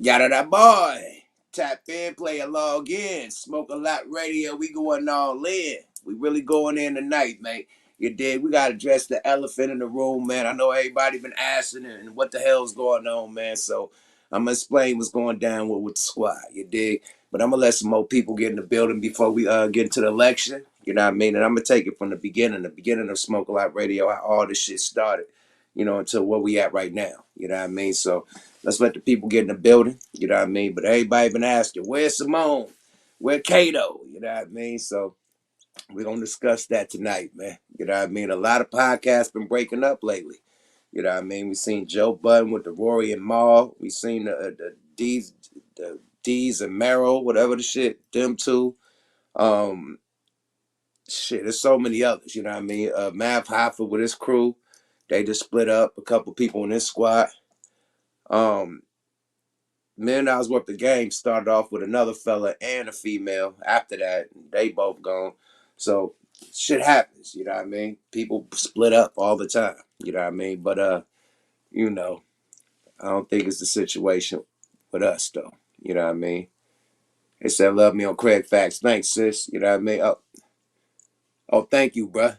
Yada that boy. Tap in, play a log in. Smoke a lot radio. We going all in. We really going in tonight, mate. You dig? We gotta address the elephant in the room, man. I know everybody been asking and what the hell's going on, man. So I'm gonna explain what's going down with the squad. You dig? But I'm gonna let some more people get in the building before we get into the election. You know what I mean? And I'm gonna take it from the beginning of Smoke a Lot Radio, how all this shit started. You know, until where we at right now. You know what I mean? So let's let the people get in the building. You know what I mean? But everybody been asking, where's Simone? Where Cato? You know what I mean? So we're gonna discuss that tonight, man. You know what I mean? A lot of podcasts been breaking up lately. You know what I mean? We seen Joe Budden with the Rory and Maul. We seen the D's and Merrill, whatever the shit, them two. Um, shit, there's so many others. You know what I mean? Mav Hoffa with his crew, they just split up. A couple people in this squad. Um, Men I was worth the game started off with another fella and a female. After that, they both gone. So shit happens, you know what I mean? People split up all the time, you know what I mean? But you know, I don't think it's the situation with us though. You know what I mean? They said love me on Craig Facts. Thanks, sis. You know what I mean? Oh, thank you, bruh.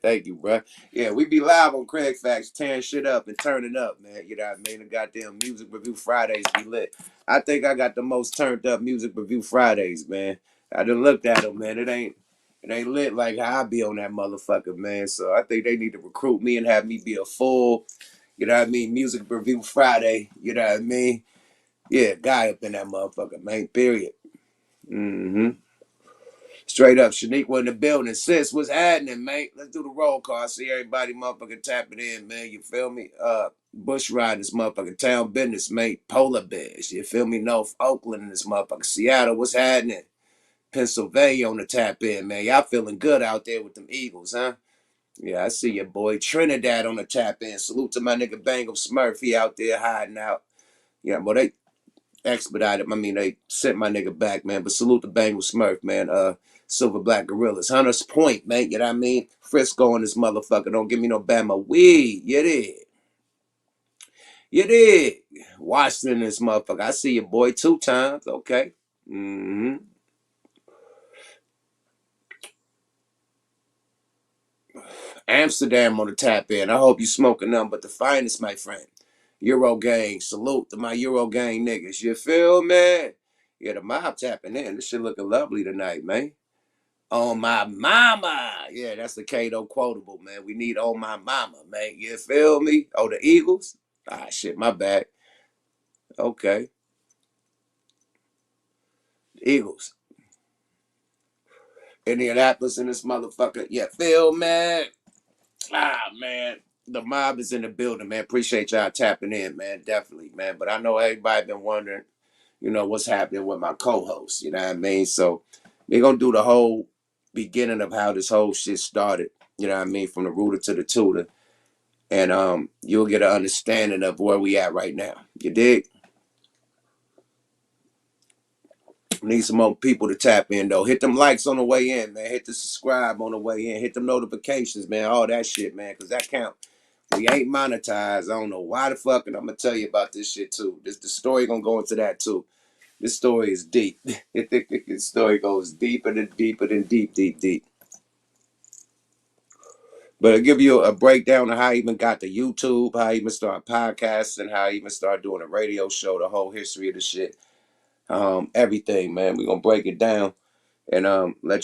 Thank you, bruh. Yeah, we be live on Craig Facts, tearing shit up and turning up, man. You know what I mean? The goddamn Music Review Fridays be lit. I think I got the most turned up Music Review Fridays, man. I done looked at them, man. It ain't lit like how I be on that motherfucker, man. So I think they need to recruit me and have me be a full, you know what I mean, Music Review Friday. You know what I mean? Yeah, guy up in that motherfucker, man. Period. Mm-hmm. Straight up, Shaniqua in the building. Sis, what's happening, mate? Let's do the roll call. I see everybody motherfucking tapping in, man. You feel me? Bush riding this motherfucking town business, mate. Polar bears. You feel me? North Oakland in this motherfucker. Seattle, what's happening? Pennsylvania on the tap in, man. Y'all feeling good out there with them Eagles, huh? Yeah, I see your boy. Trinidad on the tap in. Salute to my nigga Bangle Smurf. He out there hiding out. Yeah, but they expedited. I mean, they sent my nigga back, man. But salute the Bengal Smurf, man. Silver Black Gorillas. Hunters Point, man. You know what I mean? Frisco on this motherfucker. Don't give me no Bama weed. You did. You did. Washington this motherfucker. I see your boy 2 times. Okay. Mm-hmm. Amsterdam on the tap in. I hope you smoking nothing but the finest, my friend. Euro gang. Salute to my Euro gang niggas. You feel me? Yeah, the mob tapping in. This shit looking lovely tonight, man. On my mama. Yeah, that's the Cato quotable, man. We need on my mama, man. You feel me? Oh, the Eagles? Ah, shit, my bad. Okay. Eagles. Indianapolis in this motherfucker. Yeah, feel, man. Ah, man. The mob is in the building, man. Appreciate y'all tapping in, man. Definitely, man. But I know everybody been wondering, what's happening with my co-host. You know what I mean? So we're going to do the whole beginning of how this whole shit started. You know what I mean? From the rooter to the tutor. And you'll get an understanding of where we at right now. You dig? Need some more people to tap in though. Hit them likes on the way in, man. Hit the subscribe on the way in. Hit them notifications, man. All that shit, man, because that count. We ain't monetized. I don't know why the fuck, and I'm gonna tell you about this shit too. The story gonna go into that too. This story is deep. This story goes deeper than deeper than deep, deep, deep. But I'll give you a breakdown of how I even got to YouTube, how I even started podcasting, how I even started doing a radio show, the whole history of the shit. Everything, man. We're gonna break it down and let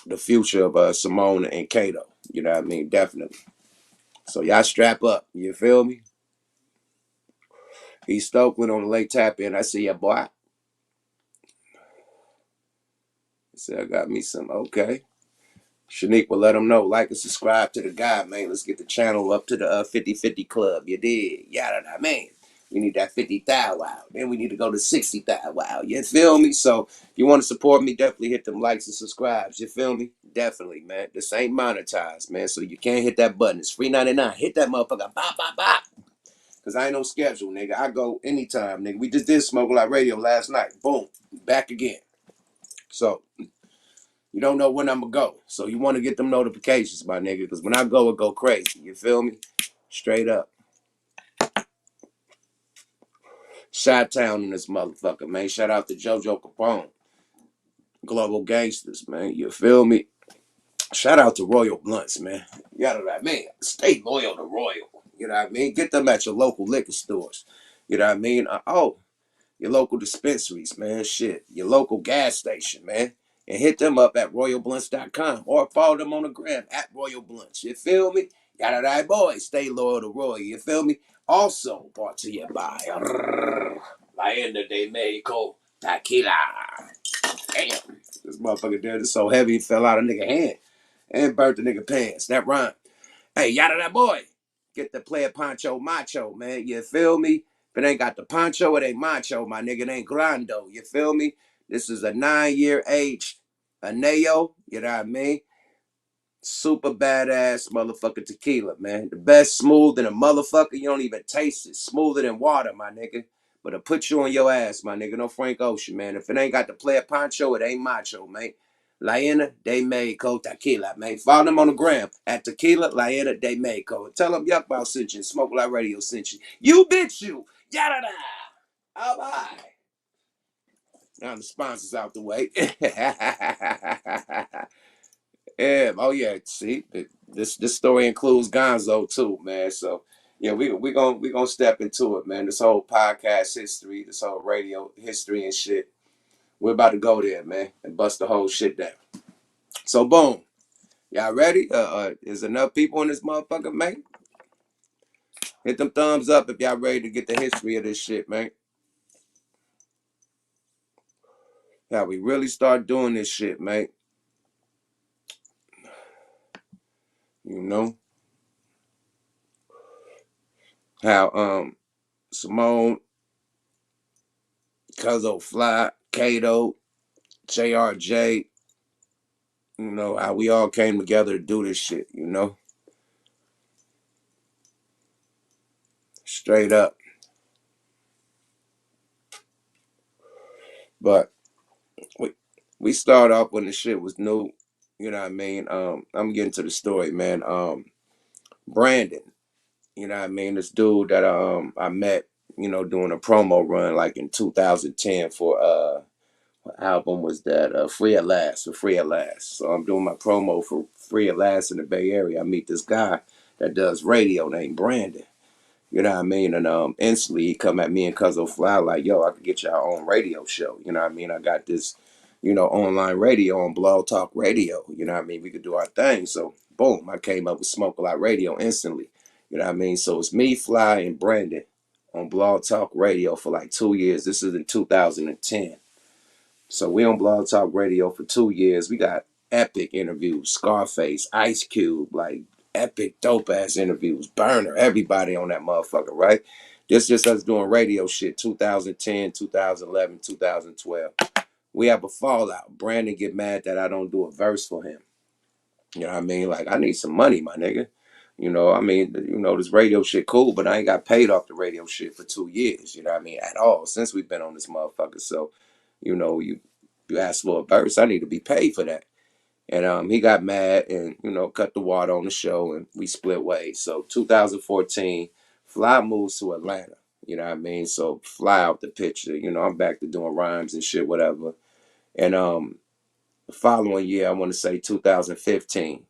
the future of Simone and Cato. You know what I mean? Definitely. So y'all strap up. You feel me? East Oakland on the late tap in. I see ya, boy. He said I got me some. Okay. Shanique will let them know. Like and subscribe to the guy, man. Let's get the channel up to the 50-50 club. You did. Yada, man. We need that 50,000 wow. Then we need to go to 60,000 wow. You feel me? So if you want to support me, definitely hit them likes and subscribes. You feel me? Definitely, man. This ain't monetized, man. So you can't hit that button. It's free 99. Hit that motherfucker. Bop, bop, bop. Because I ain't no schedule, nigga. I go anytime, nigga. We just did Smoke Like Radio last night. Boom. Back again. So you don't know when I'm going to go. So you want to get them notifications, my nigga. Because when I go, it go crazy. You feel me? Straight up. Chi-Town in this motherfucker, man. Shout out to JoJo Capone. Global Gangsters, man. You feel me? Shout out to Royal Blunts, man. You know what I mean? Stay loyal to Royal. You know what I mean? Get them at your local liquor stores. You know what I mean? Your local dispensaries, man. Shit. Your local gas station, man. And hit them up at royalblunts.com or follow them on the gram at Royal Blunts. You feel me? Yada that boy. Stay loyal to Royal. You feel me? Also brought to you by La Enda de Mexico Tequila. Damn. This motherfucker there is so heavy it fell out of nigga hand and burnt the nigga pants. That rhyme. Hey, yada that boy. Get the player poncho macho, man. You feel me? If it ain't got the poncho, it ain't macho, my nigga. It ain't grando. You feel me? This is a 9-year age Aneo. You know what I mean? Super badass motherfucking tequila, man. The best smooth than a motherfucker. You don't even taste it. Smoother than water, my nigga. But it'll put you on your ass, my nigga. No Frank Ocean, man. If it ain't got the player poncho, it ain't macho, man. Laena de Mexico Tequila, man. Follow them on the gram at Tequila Laena de Mexico. Tell them Yuck About sent you and Smoke Like Radio sent you. You bitch you. Yada da. All right. Now the sponsors out the way. Yeah, oh yeah. See, this story includes Gonzo too, man. So yeah, we gonna step into it, man. This whole podcast history, this whole radio history and shit. We're about to go there, man, and bust the whole shit down. So boom, y'all ready? Is enough people in this motherfucker, man? Hit them thumbs up if y'all ready to get the history of this shit, man. How we really start doing this shit, man. You know how Simone, Cuzzo Fly, Cato, JRJ, you know, how we all came together to do this shit, you know? Straight up. But we started off when the shit was new, you know what I mean? I'm getting to the story, man. Brandon, you know what I mean? This dude that I met, you know, doing a promo run like in 2010 for what album was that? Free at Last, for Free at Last. So I'm doing my promo for Free at Last in the Bay Area. I meet this guy that does radio named Brandon. You know what I mean? And instantly he come at me and Cuzzo Fly like, yo, I could get y'all own radio show. You know what I mean? I got this, you know, online radio on Blog Talk Radio. You know what I mean? We could do our thing. So boom, I came up with Smoke a Lot Radio instantly. You know what I mean? So it's me, Fly, and Brandon on Blog Talk Radio for like 2 years. This is in 2010. So we on Blog Talk Radio for 2 years. We got epic interviews, Scarface, Ice Cube, like epic dope ass interviews, Burner, everybody on that motherfucker, right? This just us doing radio shit 2010, 2011, 2012. We have a fallout. Brandon get mad that I don't do a verse for him. You know what I mean? Like, I need some money, my nigga. You know, I mean, you know, this radio shit cool, but I ain't got paid off the radio shit for 2 years, you know what I mean, at all, since we've been on this motherfucker. So, you know, you ask for a verse, I need to be paid for that. And he got mad and, you know, cut the water on the show and we split ways. So 2014, Fly moves to Atlanta. You know what I mean? So Fly out the picture. You know, I'm back to doing rhymes and shit, whatever. And the following year, I want to say 2015.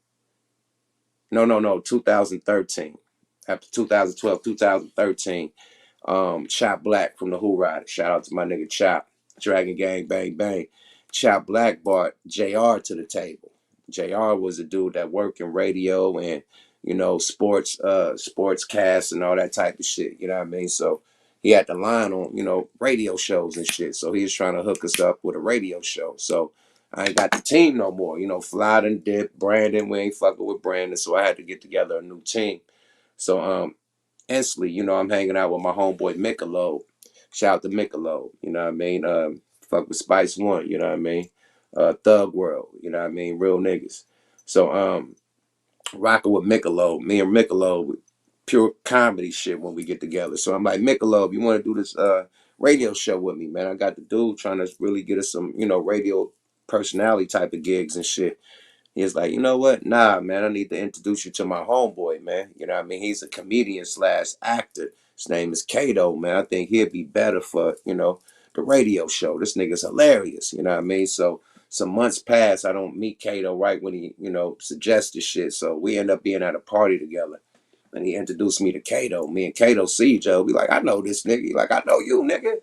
No, 2013. After 2012, 2013, Chop Black from the Who Riders. Shout out to my nigga Chop. Dragon Gang, bang, bang. Chop Black brought JR to the table. JR was a dude that worked in radio and, you know, sports cast and all that type of shit. You know what I mean? So he had the line on, you know, radio shows and shit. So he was trying to hook us up with a radio show. So I ain't got the team no more. You know, Fly and Dip, Brandon, we ain't fucking with Brandon. So I had to get together a new team. So instantly, you know, I'm hanging out with my homeboy Michelob. Shout out to Michelob, you know what I mean? Fuck with Spice One, you know what I mean? Thug World, you know what I mean? Real niggas. So rocking with Michelob, me and Michelob, pure comedy shit when we get together. So I'm like, Michelob, you want to do this radio show with me, man? I got the dude trying to really get us some, you know, radio personality type of gigs and shit. He was like, you know what? Nah, man, I need to introduce you to my homeboy, man. You know what I mean? He's a comedian slash actor. His name is Cato, man. I think he'd be better for, the radio show. This nigga's hilarious. You know what I mean? So some months pass, I don't meet Cato right when he, suggested shit. So we end up being at a party together. And he introduced me to Cato. Me and Cato see each other. We like, I know this nigga. He like, I know you, nigga.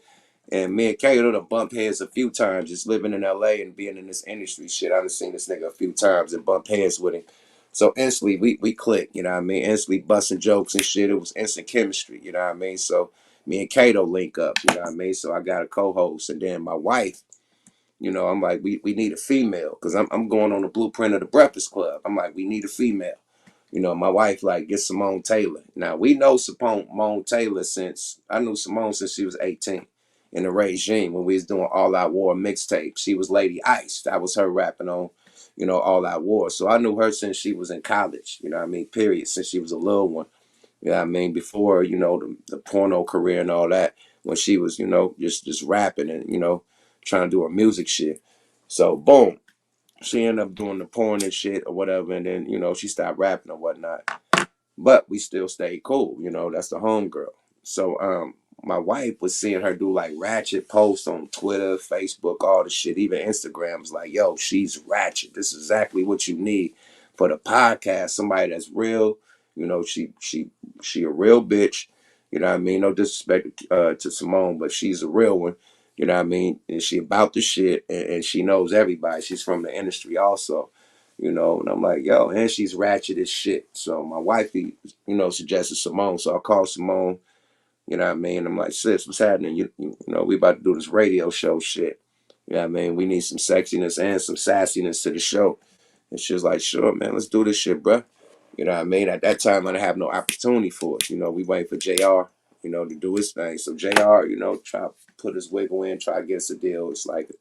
And me and Cato done bumped heads a few times just living in LA and being in this industry shit. I done seen this nigga a few times and bumped heads with him. So instantly we clicked, you know what I mean? Instantly busting jokes and shit. It was instant chemistry, you know what I mean? So me and Cato link up, you know what I mean? So I got a co-host, and then my wife, I'm like, we need a female, because I'm going on the blueprint of the Breakfast Club. I'm like, we need a female. My wife like, get Simone Taylor. Now we know Simone Taylor since I knew Simone since she was 18 in the regime when we was doing All Out War mixtape. She was Lady Ice. That was her rapping on, All Out War. So I knew her since she was in college, you know what I mean, period, since she was a little one. You know what I mean? Before, the porno career and all that, when she was, just rapping and, trying to do her music shit. So boom. She ended up doing the porn and shit or whatever, and then, she stopped rapping or whatnot. But we still stayed cool, that's the homegirl. So my wife was seeing her do like ratchet posts on Twitter, Facebook, all the shit, even Instagram was like, yo, she's ratchet. This is exactly what you need for the podcast. Somebody that's real, she a real bitch. You know what I mean? No disrespect to Simone, but she's a real one. You know what I mean? And she about the shit, and she knows everybody. She's from the industry also. And I'm like, yo, and she's ratchet as shit. So my wifey, suggested Simone. So I called Simone, you know what I mean? I'm like, sis, what's happening? We about to do this radio show shit. You know what I mean? We need some sexiness and some sassiness to the show. And she was like, sure, man, let's do this shit, bro. You know what I mean? At that time, I didn't have no opportunity for it. We waiting for JR, to do his thing. So JR, try to put his wiggle in, try to get us a deal. It's like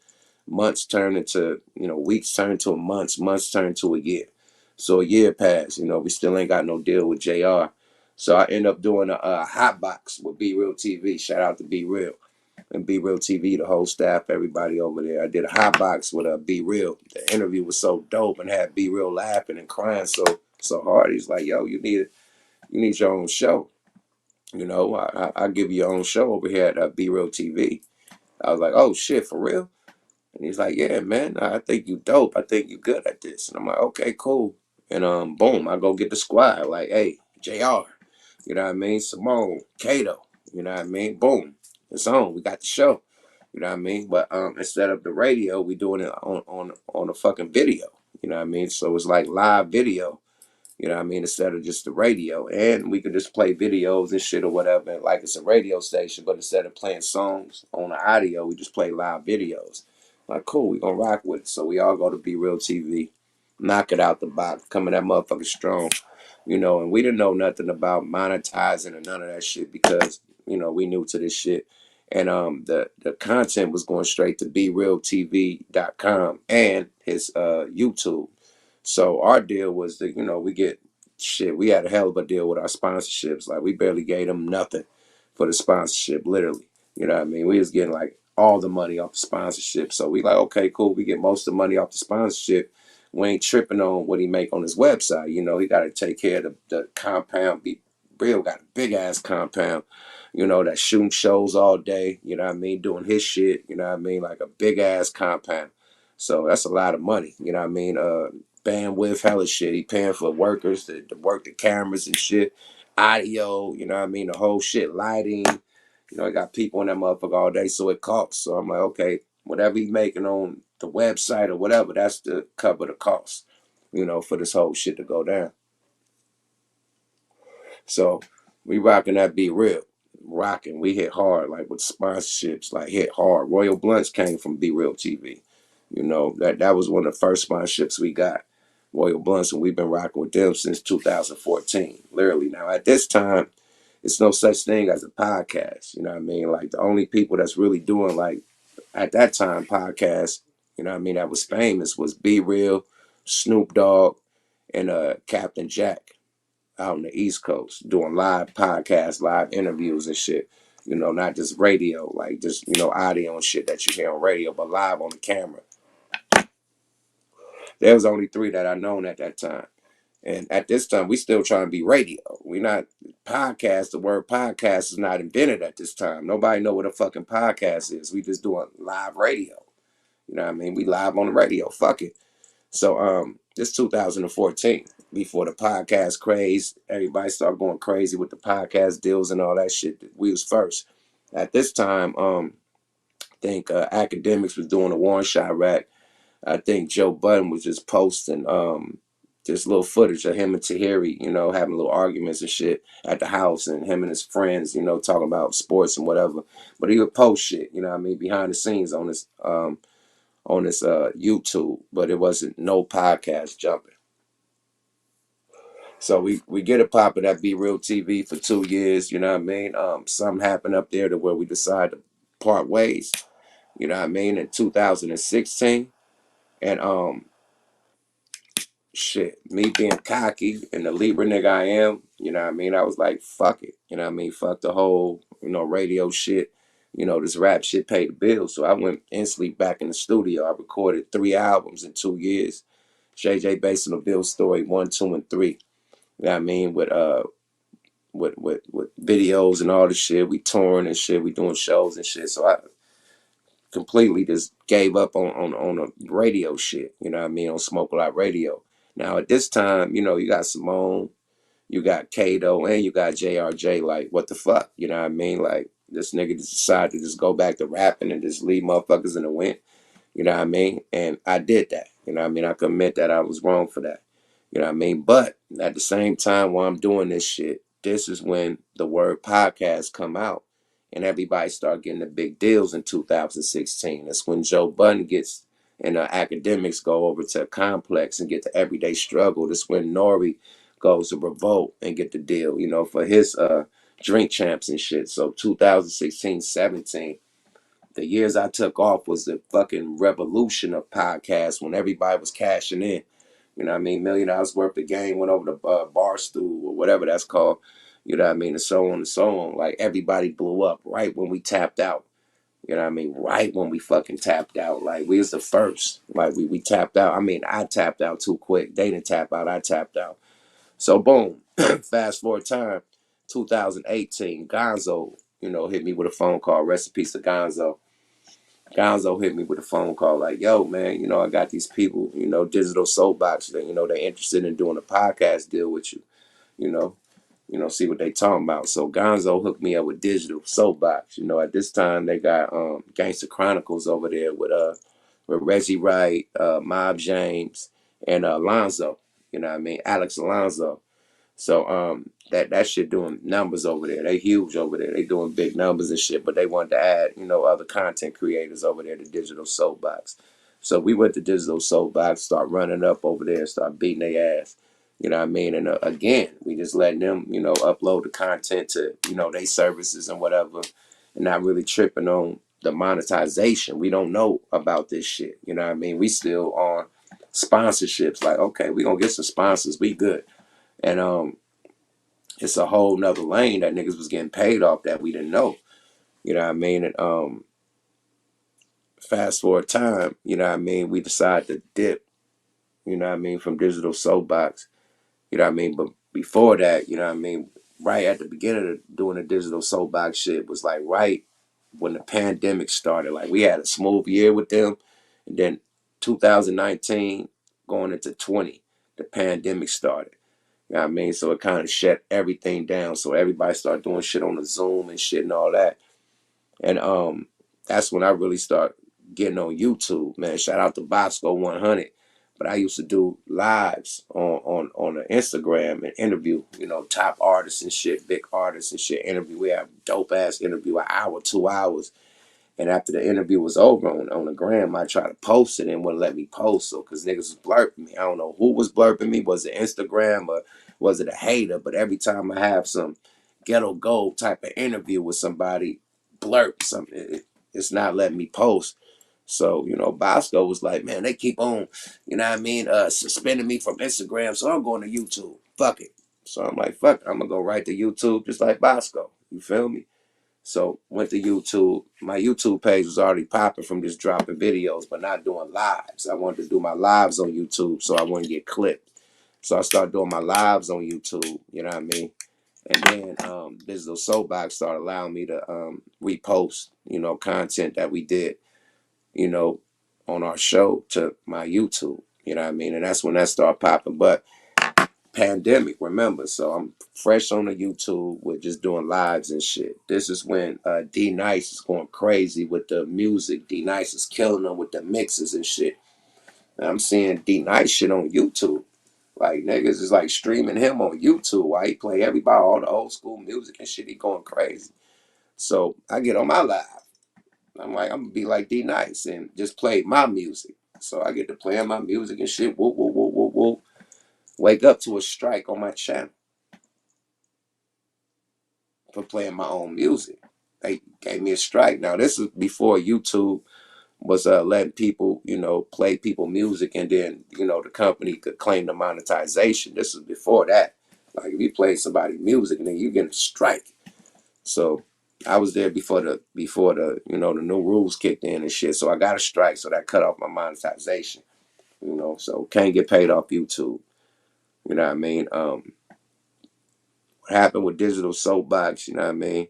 months turn into, weeks turn to months, months turn to a year. So a year passed, we still ain't got no deal with JR. So I end up doing a hot box with Be Real TV. Shout out to Be Real and Be Real TV, the whole staff, everybody over there. I did a hot box with Be Real. The interview was so dope and had Be Real laughing and crying so hard. He's like, yo, you need your own show. I give you your own show over here at Be Real TV. I was like, oh shit, for real? And he's like, yeah, man, I think you dope. I think you good at this. And I'm like, okay, cool. And boom, I go get the squad. Like, hey, JR, you know what I mean? Simone, Cato, you know what I mean? Boom, it's on. We got the show. You know what I mean? But instead of the radio, we doing it on a fucking video. You know what I mean? So it's like live video. You know what I mean? Instead of just the radio. And we could just play videos and shit or whatever, like it's a radio station, but instead of playing songs on the audio, we just play live videos. Like, cool, we gonna rock with it. So we all go to Be Real TV, knock it out the box, coming that motherfucker strong. And we didn't know nothing about monetizing or none of that shit because, we new to this shit. And the content was going straight to BeRealTV.com and his YouTube. So our deal was that, we get shit. We had a hell of a deal with our sponsorships. Like we barely gave them nothing for the sponsorship, literally. You know what I mean? We was getting like all the money off the sponsorship. So we like, okay, cool. We get most of the money off the sponsorship. We ain't tripping on what he make on his website. He got to take care of the compound. Be real, got a big ass compound, that shooting shows all day. You know what I mean? Doing his shit. You know what I mean? Like a big ass compound. So that's a lot of money. You know what I mean? Bandwidth, hella shit. He paying for workers to work the cameras and shit, audio, you know what I mean, the whole shit, lighting. I got people in that motherfucker all day, so it costs. So I'm like, okay, whatever he making on the website or whatever, that's to cover the cost, for this whole shit to go down. So we rocking that Be Real. Rocking. We hit hard, like with sponsorships, like hit hard. Royal Blunts came from Be Real TV. That was one of the first sponsorships we got. Royal Blunts, and we've been rocking with them since 2014. Literally. Now at this time, it's no such thing as a podcast. You know what I mean? Like the only people that's really doing like at that time podcasts, you know what I mean, that was famous was Be Real, Snoop Dogg, and Captain Jack out on the East Coast doing live podcasts, live interviews and shit. Not just radio, like just, audio and shit that you hear on radio, but live on the camera. There was only three that I known at that time. And at this time, we still trying to be radio. We not podcast. The word podcast is not invented at this time. Nobody know what a fucking podcast is. We just doing live radio. You know what I mean? We live on the radio. Fuck it. So this 2014, before the podcast craze, everybody started going crazy with the podcast deals and all that shit. We was first. At this time, I think Academics was doing a Warren Chirac. I think Joe Budden was just posting just little footage of him and Tahiri, you know, having little arguments and shit at the house, and him and his friends, you know, talking about sports and whatever. But he would post shit, you know what I mean, behind the scenes on his YouTube, but it wasn't no podcast jumping. So we get a pop of that Be Real TV for 2 years, you know what I mean? Something happened up there to where we decided to part ways, you know what I mean, in 2016. And shit, me being cocky and the Libra nigga I am, you know what I mean? I was like, fuck it. You know what I mean? Fuck the whole, you know, radio shit. You know, this rap shit paid the bills. So I went instantly back in the studio. I recorded 3 albums in 2 years. JJ Based on the Bill Story 1, 2, and 3. You know what I mean? With videos and all the shit. We touring and shit. We doing shows and shit. So I completely just gave up on the radio shit, you know what I mean, on Smoke a Lot Radio. Now at this time, you know, you got Simone, you got Cato, and you got JRJ. Like, what the fuck? You know what I mean? Like, this nigga just decided to just go back to rapping and just leave motherfuckers in the wind. You know what I mean? And I did that. You know what I mean? I can admit that I was wrong for that. You know what I mean? But at the same time while I'm doing this shit, this is when the word podcast come out and everybody start getting the big deals in 2016. That's when Joe Budden gets and Academics go over to Complex and get the Everyday Struggle. That's when Nori goes to Revolt and get the deal, you know, for his Drink Champs and shit. So 2016, 17, the years I took off was the fucking revolution of podcasts when everybody was cashing in. You know what I mean? $1,000,000 worth of game went over the bar stool or whatever that's called. You know what I mean? And so on and so on. Like, everybody blew up right when we tapped out. You know what I mean? Right when we fucking tapped out. Like, we was the first. Like, we tapped out. I mean, I tapped out too quick. They didn't tap out. I tapped out. So, boom. Fast forward time. 2018. Gonzo, you know, hit me with a phone call. Rest in peace to Gonzo. Gonzo hit me with a phone call like, yo, man, you know, I got these people, you know, Digital Soapbox, that, you know, they're interested in doing a podcast deal with you, you know, see what they talking about. So Gonzo hooked me up with Digital Soapbox. You know, at this time they got Gangster Chronicles over there with Reggie Wright, Mob James, and Alonzo, you know what I mean, Alex Alonzo. So that shit doing numbers over there. They huge over there. They doing big numbers and shit. But they wanted to add, you know, other content creators over there to Digital Soapbox. So we went to Digital Soapbox, start running up over there, start beating their ass. You know what I mean? And again, we just letting them, you know, upload the content to, you know, their services and whatever, and not really tripping on the monetization. We don't know about this shit. You know what I mean? We still on sponsorships. Like, okay, we gonna get some sponsors. We good. And it's a whole nother lane that niggas was getting paid off that we didn't know. You know what I mean? And fast forward time, you know what I mean, we decided to dip, you know what I mean, from Digital Soapbox. You know what I mean? But before that, you know what I mean, right at the beginning of doing the Digital Soapbox shit was like right when the pandemic started. Like, we had a smooth year with them, and then 2019 going into 20, the pandemic started. You know what I mean? So it kind of shut everything down. So everybody started doing shit on the Zoom and shit and all that. And that's when I really start getting on YouTube, man. Shout out to Bosco 100. But I used to do lives on the Instagram and interview, you know, top artists and shit, big artists and shit. Interview. We have dope ass interview, an hour, 2 hours. And after the interview was over on the gram, I tried to post it and wouldn't let me post. So, because niggas was blurping me. I don't know who was blurping me. Was it Instagram or was it a hater? But every time I have some ghetto gold type of interview with somebody, blurp something, it's not letting me post. So, you know, Bosco was like, man, they keep on, you know what I mean, suspending me from Instagram. So I'm going to YouTube. Fuck it. So I'm like, fuck it. I'm going to go right to YouTube just like Bosco. You feel me? So went to YouTube. My YouTube page was already popping from just dropping videos, but not doing lives. I wanted to do my lives on YouTube so I wouldn't get clipped. So I started doing my lives on YouTube, you know what I mean? And then Digital Soapbox started allowing me to repost, you know, content that we did, you know, on our show to my YouTube, you know what I mean? And that's when that started popping. But pandemic, remember, so I'm fresh on the YouTube with just doing lives and shit. This is when D Nice is going crazy with the music. D Nice is killing them with the mixes and shit. And I'm seeing D Nice shit on YouTube. Like niggas is like streaming him on YouTube while he play everybody, all the old school music and shit. He going crazy. So I get on my live. I'm like, I'm gonna be like D Nice and just play my music. So I get to play my music and shit. Whoop, whoop, whoop, whoop, whoop. Wake up to a strike on my channel for playing my own music. They gave me a strike. Now this is before YouTube was letting people, you know, play people music, and then, you know, the company could claim the monetization. This is before that. Like if you play somebody music, then you get a strike. So I was there before the you know, the new rules kicked in and shit. So I got a strike, so that cut off my monetization. You know, so can't get paid off YouTube. You know what I mean? What happened with Digital Soapbox? You know what I mean?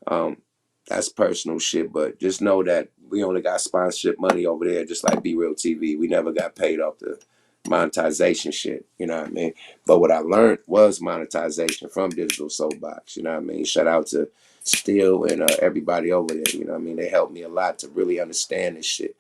Um, that's personal shit, but just know that we only got sponsorship money over there, just like Be Real TV. We never got paid off the monetization shit, you know what I mean? But what I learned was monetization from Digital Soapbox, you know what I mean? Shout out to Steel and everybody over there, you know what I mean? They helped me a lot to really understand this shit.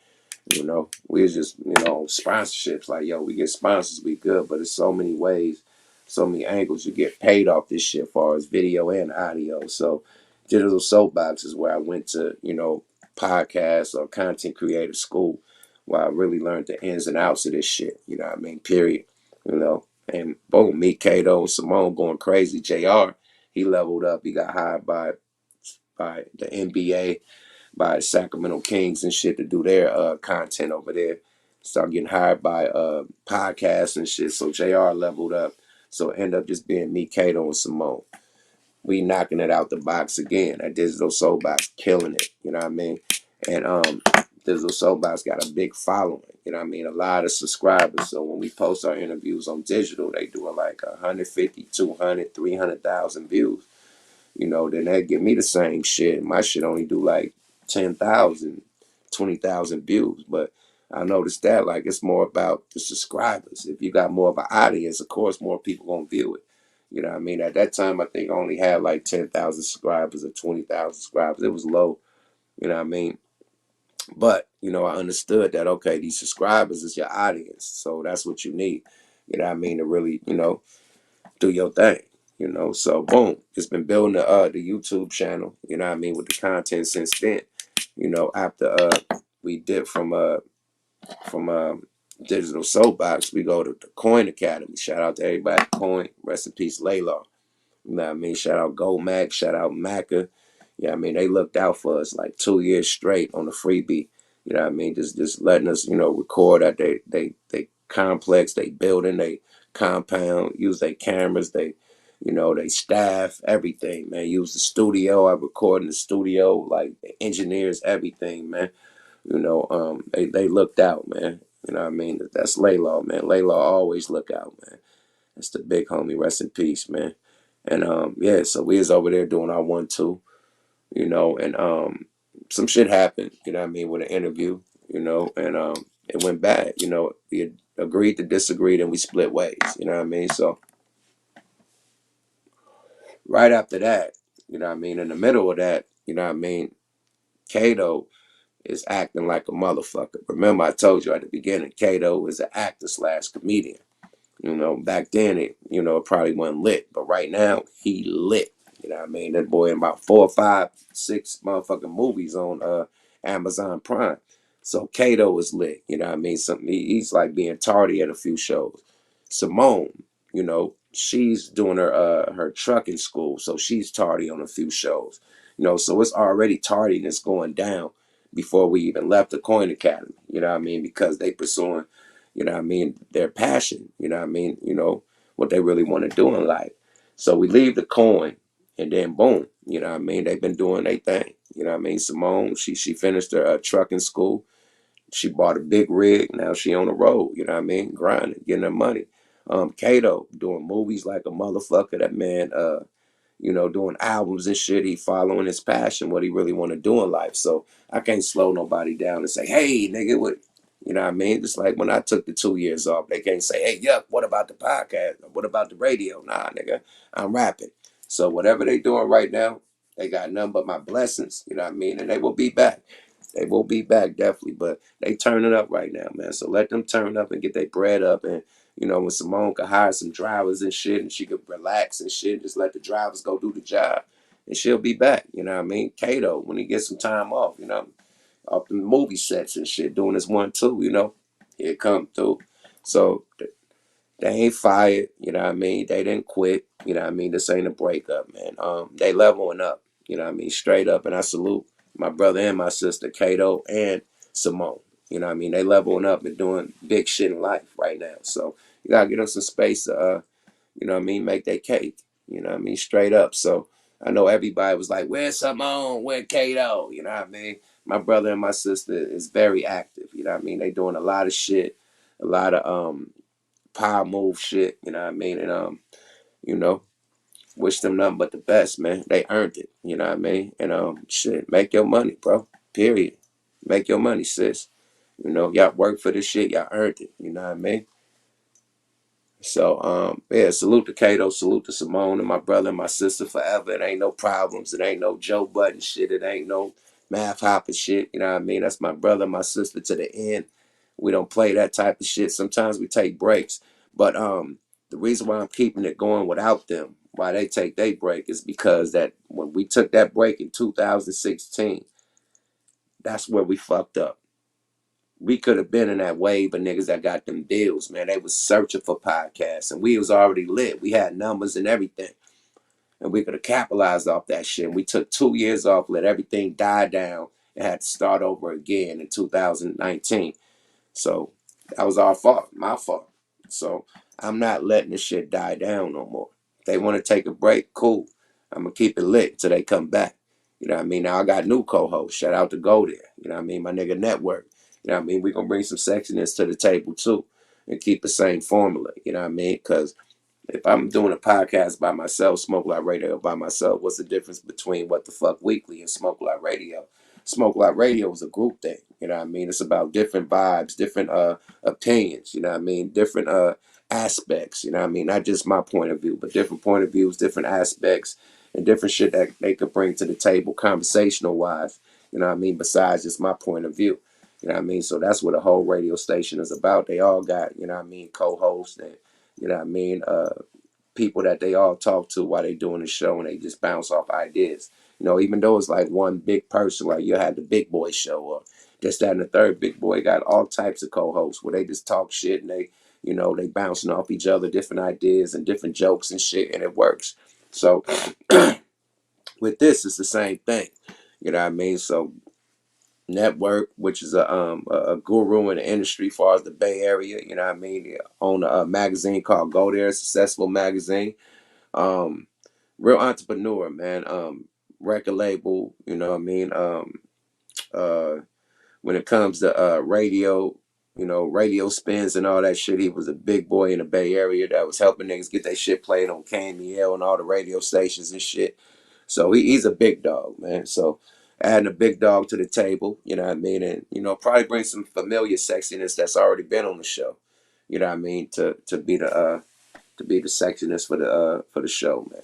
You know, we was just, you know, sponsorships. Like, yo, we get sponsors, we good, but there's so many ways, so many angles you get paid off this shit, as far as video and audio. So, Digital Soapbox is where I went to, you know, podcast or content creator school, where I really learned the ins and outs of this shit. You know what I mean? Period. You know, and boom, me, Cato, and Simone going crazy. JR, he leveled up. He got hired by the NBA, by Sacramento Kings and shit to do their content over there. Start getting hired by podcasts and shit. So JR leveled up. So it ended up just being me, Cato, and Simone. We knocking it out the box again. That Digital Soapbox killing it. You know what I mean? And Digital Soapbox got a big following. You know what I mean? A lot of subscribers. So when we post our interviews on digital, they do like 150, 200, 300,000 views. You know, then they give me the same shit. My shit only do like 10,000, 20,000 views. But I noticed that like it's more about the subscribers. If you got more of an audience, of course, more people gonna view it. You know what I mean? At that time, I think I only had like 10,000 subscribers or 20,000 subscribers. It was low. You know what I mean? But, you know, I understood that, okay, these subscribers is your audience. So that's what you need. You know what I mean? To really, you know, do your thing. You know, so boom, it's been building the YouTube channel, you know what I mean, with the content since then. You know, after we did from Digital Soapbox, we go to the Coin Academy. Shout out to everybody at Coin. Rest in peace, Laylaw. You know what I mean? Shout out Gold Mac, shout out Macca. Yeah, I mean, they looked out for us like 2 years straight on the freebie. You know what I mean? Just letting us, you know, record at they complex, they building, they compound, use their cameras, they, you know, they staff, everything, man. Use the studio. I record in the studio, like the engineers, everything, man. You know, they looked out, man. You know what I mean? That's Laylaw, man. Laylaw always look out, man. That's the big homie. Rest in peace, man. And yeah, so we was over there doing our 1-2, you know, and some shit happened, you know what I mean, with an interview, you know, and it went bad, you know. We agreed to disagree, and we split ways, you know what I mean? So right after that, you know what I mean, in the middle of that, you know what I mean, Cato is acting like a motherfucker. Remember I told you at the beginning, Cato is an actor slash comedian. You know, back then it probably wasn't lit, but right now he lit. You know what I mean? That boy in about 4, 5, 6 motherfucking movies on Amazon Prime. So Cato is lit. You know what I mean? He's like being tardy at a few shows. Simone, you know, she's doing her trucking school, so she's tardy on a few shows. You know, so it's already tardiness going down before we even left the Coin Academy. You know what I mean? Because they pursuing, you know what I mean, their passion, you know what I mean, you know, what they really want to do in life. So we leave the Coin, and then boom, You know what I mean? They've been doing their thing. You know what I mean? Simone, she finished her trucking school. She bought a big rig. Now she on the road. You know what I mean? Grinding, getting her money. Cato doing movies like a motherfucker. That man, doing albums and shit. He following his passion, what he really want to do in life. So I can't slow nobody down and say, hey, nigga, what? You know what I mean? Just like when I took the 2 years off, they can't say, hey, yuck, what about the podcast? What about the radio? Nah, nigga, I'm rapping. So whatever they doing right now, they got none but my blessings. You know what I mean? And they will be back. They will be back definitely, but they turning up right now, man. So let them turn up and get their bread up. And when Simone could hire some drivers and shit, and she could relax and shit, just let the drivers go do the job, and she'll be back. You know what I mean? Cato, when he gets some time off, off the movie sets and shit, doing his 1-2, he'll come through. So they ain't fired. You know what I mean? They didn't quit. You know what I mean? This ain't a breakup, man. They leveling up. You know what I mean? Straight up, and I salute my brother and my sister, Cato and Simone. You know what I mean? They leveling up and doing big shit in life right now. So you gotta get them some space to, make their cake. You know what I mean? Straight up. So I know everybody was like, "Where's Simone? Where's Cato?" You know what I mean? My brother and my sister is very active. You know what I mean? They doing a lot of shit, a lot of power move shit. You know what I mean? And you know, wish them nothing but the best, man. They earned it. You know what I mean? And shit, make your money, bro. Period. Make your money, sis. Y'all work for this shit. Y'all earned it. You know what I mean? So, yeah, salute to Cato, salute to Simone and my brother and my sister forever. It ain't no problems. It ain't no Joe Budden shit. It ain't no math hopping shit. You know what I mean? That's my brother, my sister to the end. We don't play that type of shit. Sometimes we take breaks. But the reason why I'm keeping it going without them, why they take their break, is because that when we took that break in 2016, that's where we fucked up. We could have been in that wave of niggas that got them deals, man. They was searching for podcasts, and we was already lit. We had numbers and everything, and we could have capitalized off that shit. We took 2 years off, let everything die down, and had to start over again in 2019. So that was our fault, my fault. So I'm not letting this shit die down no more. If they want to take a break, cool. I'm gonna keep it lit till they come back. You know what I mean? Now I got new co-hosts. Shout out to Go There. You know what I mean? My nigga Network. You know what I mean? We gonna bring some sexiness to the table too, and keep the same formula. You know what I mean? Because if I'm doing a podcast by myself, Smoke Lot Radio by myself, what's the difference between What the Fuck Weekly and Smoke Lot Radio? Smoke Lot Radio is a group thing. You know what I mean? It's about different vibes, different opinions, you know what I mean? Different aspects, you know what I mean? Not just my point of view, but different point of views, different aspects, and different shit that they could bring to the table conversational wise, you know what I mean? Besides just my point of view. You know what I mean? So that's what a whole radio station is about. They all got, you know what I mean, co-hosts and you know what I mean, people that they all talk to while they doing the show, and they just bounce off ideas. Even though it's like one big person, like you had the Big Boy show or this, that, and the third. Big Boy got all types of co-hosts where they just talk shit and they bouncing off each other, different ideas and different jokes and shit, and it works. So with this, it's the same thing. You know what I mean? So Network, which is a guru in the industry as far as the Bay Area. You know what I mean? They own a magazine called Go There, a successful magazine. Um, Real entrepreneur, man. Record label. You know what I mean? Uh, when it comes to radio, radio spins and all that shit, he was a big boy in the Bay Area that was helping niggas get their shit played on KMEL and all the radio stations and shit. So he's a big dog, man. So adding a big dog to the table, you know what I mean? And, probably bring some familiar sexiness that's already been on the show, you know what I mean, to be the sexiness for the show, man.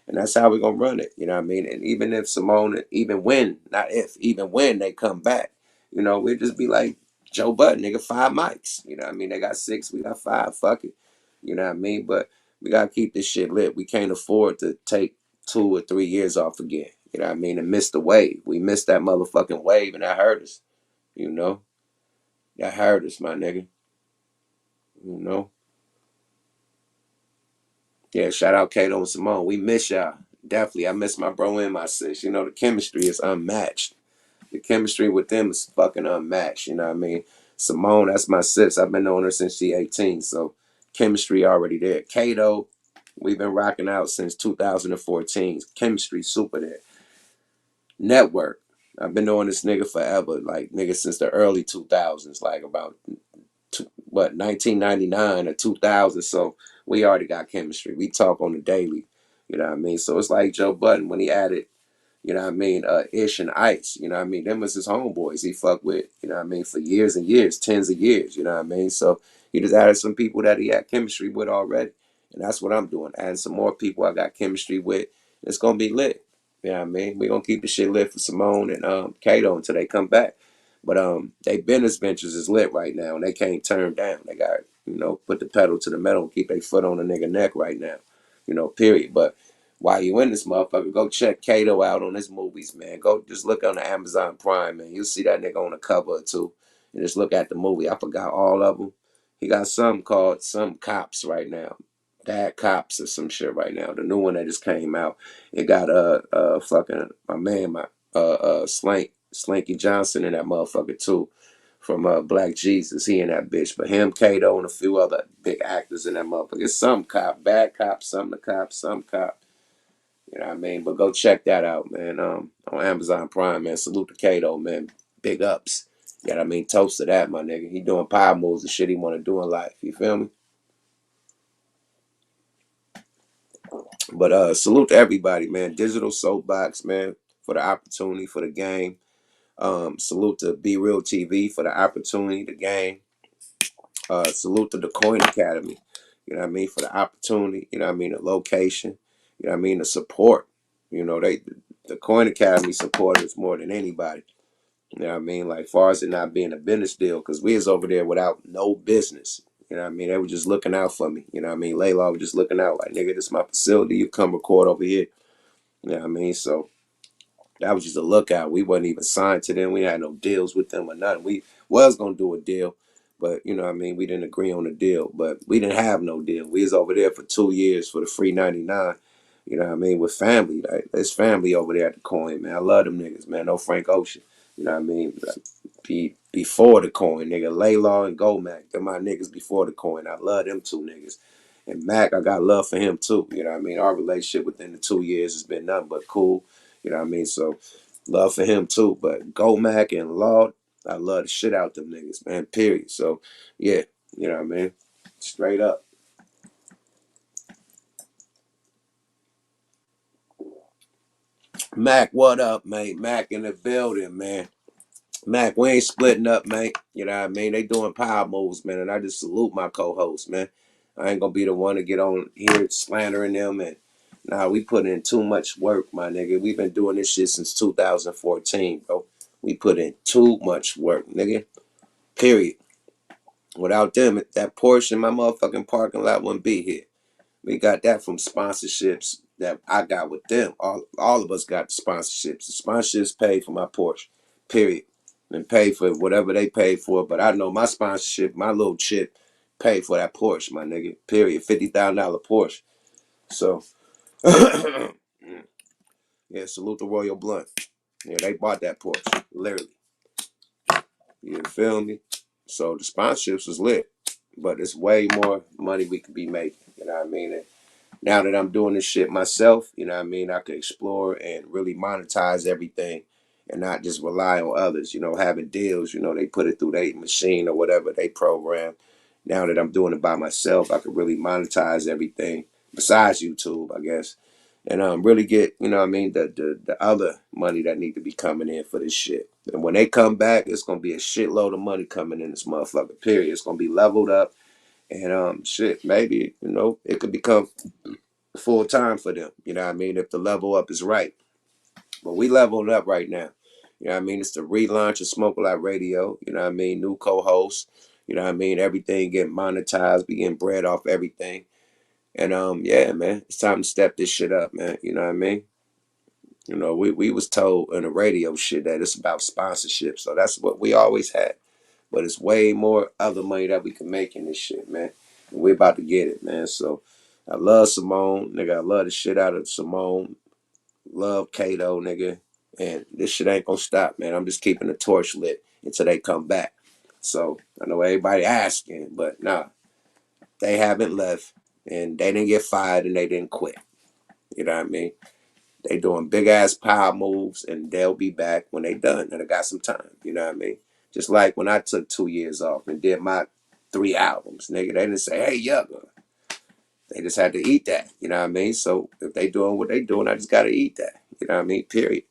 And that's how we're gonna run it, you know what I mean? And even if Simone, even when they come back, we'll just be like Joe Budden, nigga, 5 mics. You know what I mean? They got 6, we got 5, fuck it. You know what I mean? But we gotta keep this shit lit. We can't afford to take 2 or 3 years off again. You know what I mean? And miss the wave. We missed that motherfucking wave and that hurt us. You know? That hurt us, my nigga. You know? Yeah, shout out Cato and Simone. We miss y'all. Definitely. I miss my bro and my sis. The chemistry is unmatched. The chemistry with them is fucking unmatched. You know what I mean? Simone, that's my sis. I've been knowing her since she 18. So chemistry already there. Cato, we've been rocking out since 2014. Chemistry super there. Network. I've been knowing this nigga forever, like nigga since the early 2000s, like about 1999 or 2000. So we already got chemistry. We talk on the daily, you know what I mean. So it's like Joe Budden when he added, you know what I mean, Ish and Ice, you know what I mean. Them was his homeboys he fucked with, you know what I mean, for years and years, tens of years, you know what I mean. So he just added some people that he had chemistry with already, and that's what I'm doing, adding some more people I got chemistry with. It's gonna be lit. You know what I mean? We're gonna keep the shit lit for Simone and Cato until they come back. But they business ventures is lit right now and they can't turn down. They got, put the pedal to the metal and keep their foot on the nigga neck right now. Period. But while you in this motherfucker, go check Cato out on his movies, man. Go just look on the Amazon Prime, man. You'll see that nigga on the cover or two. And just look at the movie. I forgot all of them. He got some called Some Cops right now. Bad Cops or some shit right now. The new one that just came out. It got fucking my man, my Slinky Johnson in that motherfucker too. From Black Jesus. He in that bitch. But him, Cato, and a few other big actors in that motherfucker. It's some cop, bad cop, some the cop, some cop. You know what I mean? But go check that out, man. On Amazon Prime, man. Salute to Cato, man. Big ups. You know what I mean? Toast to that, my nigga. He doing power moves and shit he want to do in life. You feel me? But salute to everybody, man. Digital Soapbox, man, for the opportunity, for the game. Salute to Be Real TV for the opportunity, the game. Salute to the Coin Academy. You know what I mean? For the opportunity, you know what I mean? The location, you know what I mean? The support. The Coin Academy support us more than anybody. You know what I mean? Like, far as it not being a business deal, because we was over there without no business. You know what I mean? They were just looking out for me. You know what I mean? Layla was just looking out like, nigga, this is my facility. You come record over here. You know what I mean? So that was just a lookout. We wasn't even signed to them. We had no deals with them or nothing. We was gonna do a deal, but you know what I mean, we didn't agree on a deal. But we didn't have no deal. We was over there for 2 years for the free 99. You know what I mean? With family. Like, there's family over there at the Coin, man. I love them niggas, man. No Frank Ocean. You know what I mean? Like, before the Coin, nigga. Laylaw and Gomac. They're my niggas before the Coin. I love them two niggas. And Mac, I got love for him too. You know what I mean? Our relationship within the 2 years has been nothing but cool. You know what I mean? So love for him too. But Gomac and Law, I love the shit out them niggas, man. Period. So yeah, you know what I mean? Straight up. Mac, what up, mate? Mac in the building, man. Mac, we ain't splitting up, mate. You know what I mean? They doing power moves, man, and I just salute my co-host, man. I ain't gonna be the one to get on here slandering them, and nah, we put in too much work, my nigga. We've been doing this shit since 2014, bro. We put in too much work, nigga. Period. Without them, that portion, my motherfucking parking lot wouldn't be here. We got that from sponsorships that I got with them. All of us got the sponsorships. The sponsorships paid for my Porsche, period. And paid for whatever they paid for. But I know my sponsorship, my little chip, paid for that Porsche, my nigga. Period. $50,000 Porsche. So, yeah, salute the Royal Blunt. Yeah, they bought that Porsche, literally. You feel me? So the sponsorships was lit. But it's way more money we could be making. You know what I mean? And now that I'm doing this shit myself, you know what I mean, I can explore and really monetize everything and not just rely on others, having deals, they put it through their machine or whatever they program. Now that I'm doing it by myself, I can really monetize everything besides YouTube, I guess. And really get, what I mean, the other money that need to be coming in for this shit. And when they come back, it's gonna be a shitload of money coming in this motherfucker, period. It's gonna be leveled up and shit, maybe, it could become full time for them. You know what I mean? If the level up is right. But we leveled up right now. You know what I mean? It's the relaunch of Smoke a Lot Radio. You know what I mean? New co-hosts. You know what I mean? Everything getting monetized, be getting bread off everything. And yeah, man, it's time to step this shit up, man. You know what I mean? We was told in the radio shit that it's about sponsorship. So that's what we always had. But it's way more other money that we can make in this shit, man. And we about to get it, man. So I love Simone, nigga. I love the shit out of Simone. Love Cato, nigga. And this shit ain't gonna stop, man. I'm just keeping the torch lit until they come back. So I know everybody asking, but nah, they haven't left. And they didn't get fired and they didn't quit. You know what I mean? They doing big ass power moves, and they'll be back when they done. And I got some time. You know what I mean? Just like when I took 2 years off and did my 3 albums, nigga. They didn't say, "Hey, Yugga." They just had to eat that. You know what I mean? So if they doing what they doing, I just gotta eat that. You know what I mean? Period.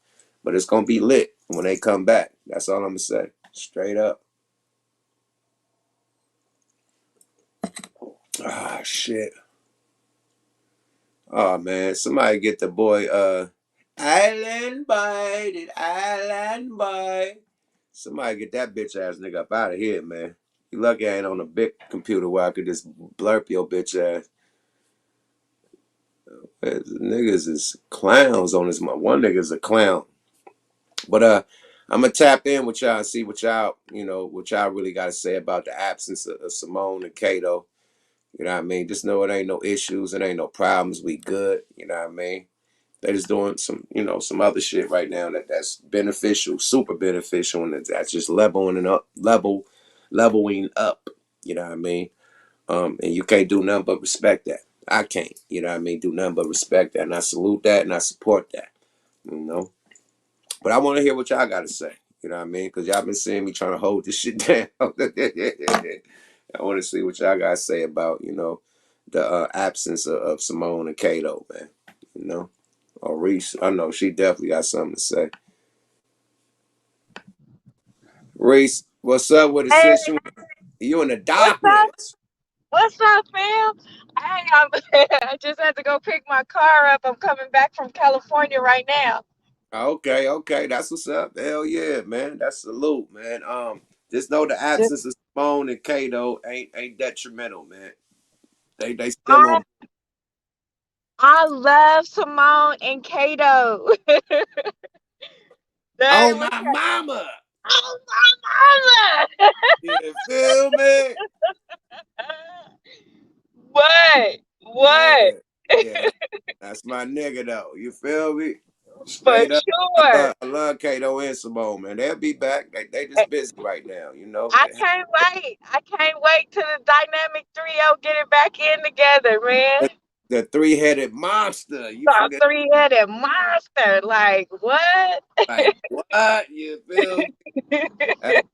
But it's gonna be lit when they come back. That's all I'm gonna say. Straight up. Ah, shit. Oh man, somebody get the boy Island Boy, did Island Boy. Somebody get that bitch ass nigga up out of here, man. You lucky I ain't on a big computer where I could just blurp your bitch ass. Niggas is clowns on this one. One nigga's a clown. But I'm gonna tap in with y'all and see what y'all, what y'all really gotta say about the absence of Simone and Cato. You know what I mean? Just know it ain't no issues, it ain't no problems. We good. You know what I mean? They just doing some other shit right now that's beneficial, super beneficial, and that's just leveling up. You know what I mean? And you can't do nothing but respect that. I can't. You know what I mean? Do nothing but respect that, and I salute that, and I support that. You know. But I want to hear what y'all got to say. You know what I mean? Because y'all been seeing me trying to hold this shit down. I want to see what y'all got to say about the absence of Simone and Cato, man. You know. Oh, Reese, I know she definitely got something to say. Reese, what's up with it, Hey, sis? You in the what's up? darkness. What's up, fam? Hey, I just had to go pick my car up. I'm coming back from California right now. Okay, okay, that's what's up. Hell yeah, man. That's salute, man. Just know the Just, absence of Simone and Cato ain't detrimental, man. They still I on. I love Simone and Cato. They Oh were my mama. oh my mama. You feel me? What? Yeah, What? yeah. That's my nigga though. You feel me? For Straight up. sure. I love Kato and Simone, man. They'll be back. They just busy right now, you know. I can't wait. I can't wait till the dynamic trio get it back in together, man. The three-headed monster. You The forget, three-headed monster. Like what? like what? You feel me? That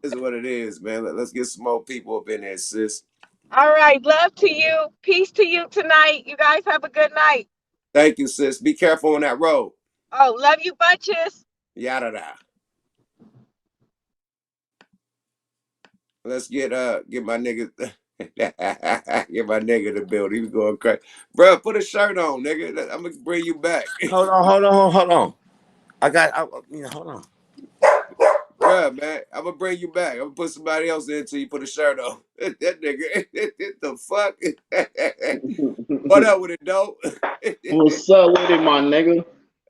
is what it is, man. Let's get some more people up in there, sis. All right. Love to you. Peace to you tonight. You guys have a good night. Thank you, sis. Be careful on that road. Oh, love you bunches. Yada da. Let's get my nigga get my nigga the build. He was going crazy. Bro, put a shirt on, nigga. I'm gonna bring you back. Hold on. Hold on. Bruh, man, I'm gonna bring you back. I'm gonna put somebody else in until you put a shirt on. That nigga, the fuck? What up with it, though? What's up with it, my nigga?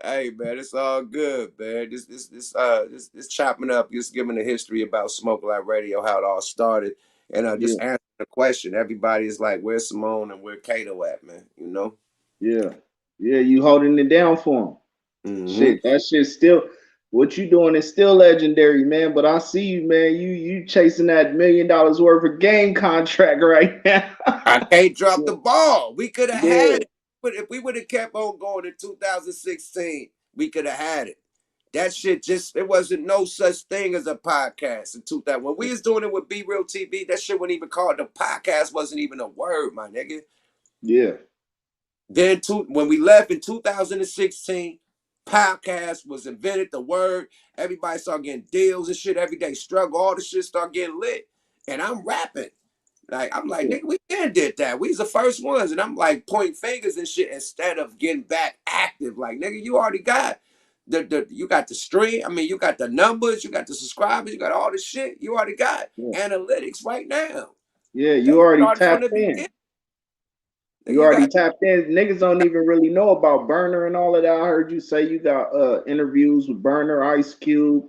Hey, man, it's all good, man. This chopping up, just giving the history about Smoke Like Radio, how it all started, and Yeah, just answering the question. Everybody is like, "Where's Simone and where Cato at, man?" You know. yeah, yeah. You holding it down for him. Mm-hmm. Shit, that shit still. What you doing is still legendary, man. But I see you, man. You chasing that $1 million worth of game contract right now. I can't drop Yeah, the ball. We could have had yeah, it. But if we would have kept on going in 2016, we could have had it. That shit just, it wasn't no such thing as a podcast in 2000. When we was doing it with Be Real TV, that shit wasn't even called, the podcast wasn't even a word, my nigga. yeah, Then when we left in 2016, podcast was invented, the word. Everybody started getting deals and shit every day. Struggle, all the shit started getting lit. And I'm rapping. Like, I'm like, yeah, nigga, we been did that. We was the first ones. And I'm like pointing fingers and shit instead of getting back active. Like, nigga, you already got you got the stream. I mean, you got the numbers, you got the subscribers, you got all the shit. You already got yeah. analytics right now. Yeah, you They already started from tapped the in. beginning. Nigga, You you already got tapped in. Niggas don't even really know about Burner and all of that. I heard you say you got interviews with Burner, Ice Cube.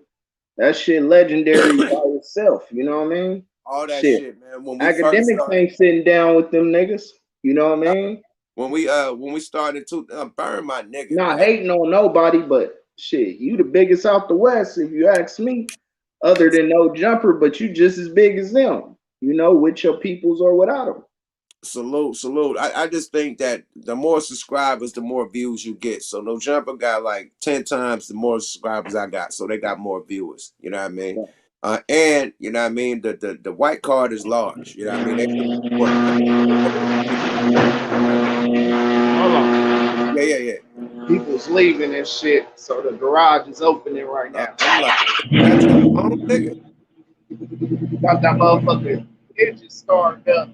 That shit legendary by itself. You know what I mean? all that Shit. shit, man. When we first Academics started, ain't sitting down with them niggas. You know what I mean? when we started to burn my nigga, Not man. hating on nobody, but shit, you the biggest out the West, if you ask me. Other than no jumper, but you just as big as them. You know, with your peoples or without them. Salute, salute. I just think that the more subscribers, the more views you get. So No Jumper got like 10 times the more subscribers I got. So they got more viewers. You know what I mean? Right. And you know what I mean? The white card is large. You know what I mean? They support you know what I mean? Hold on. Yeah, yeah, yeah. People's leaving and shit, so the garage is opening right now. I'm like, that's your own nigga. Got that motherfucker engine started up.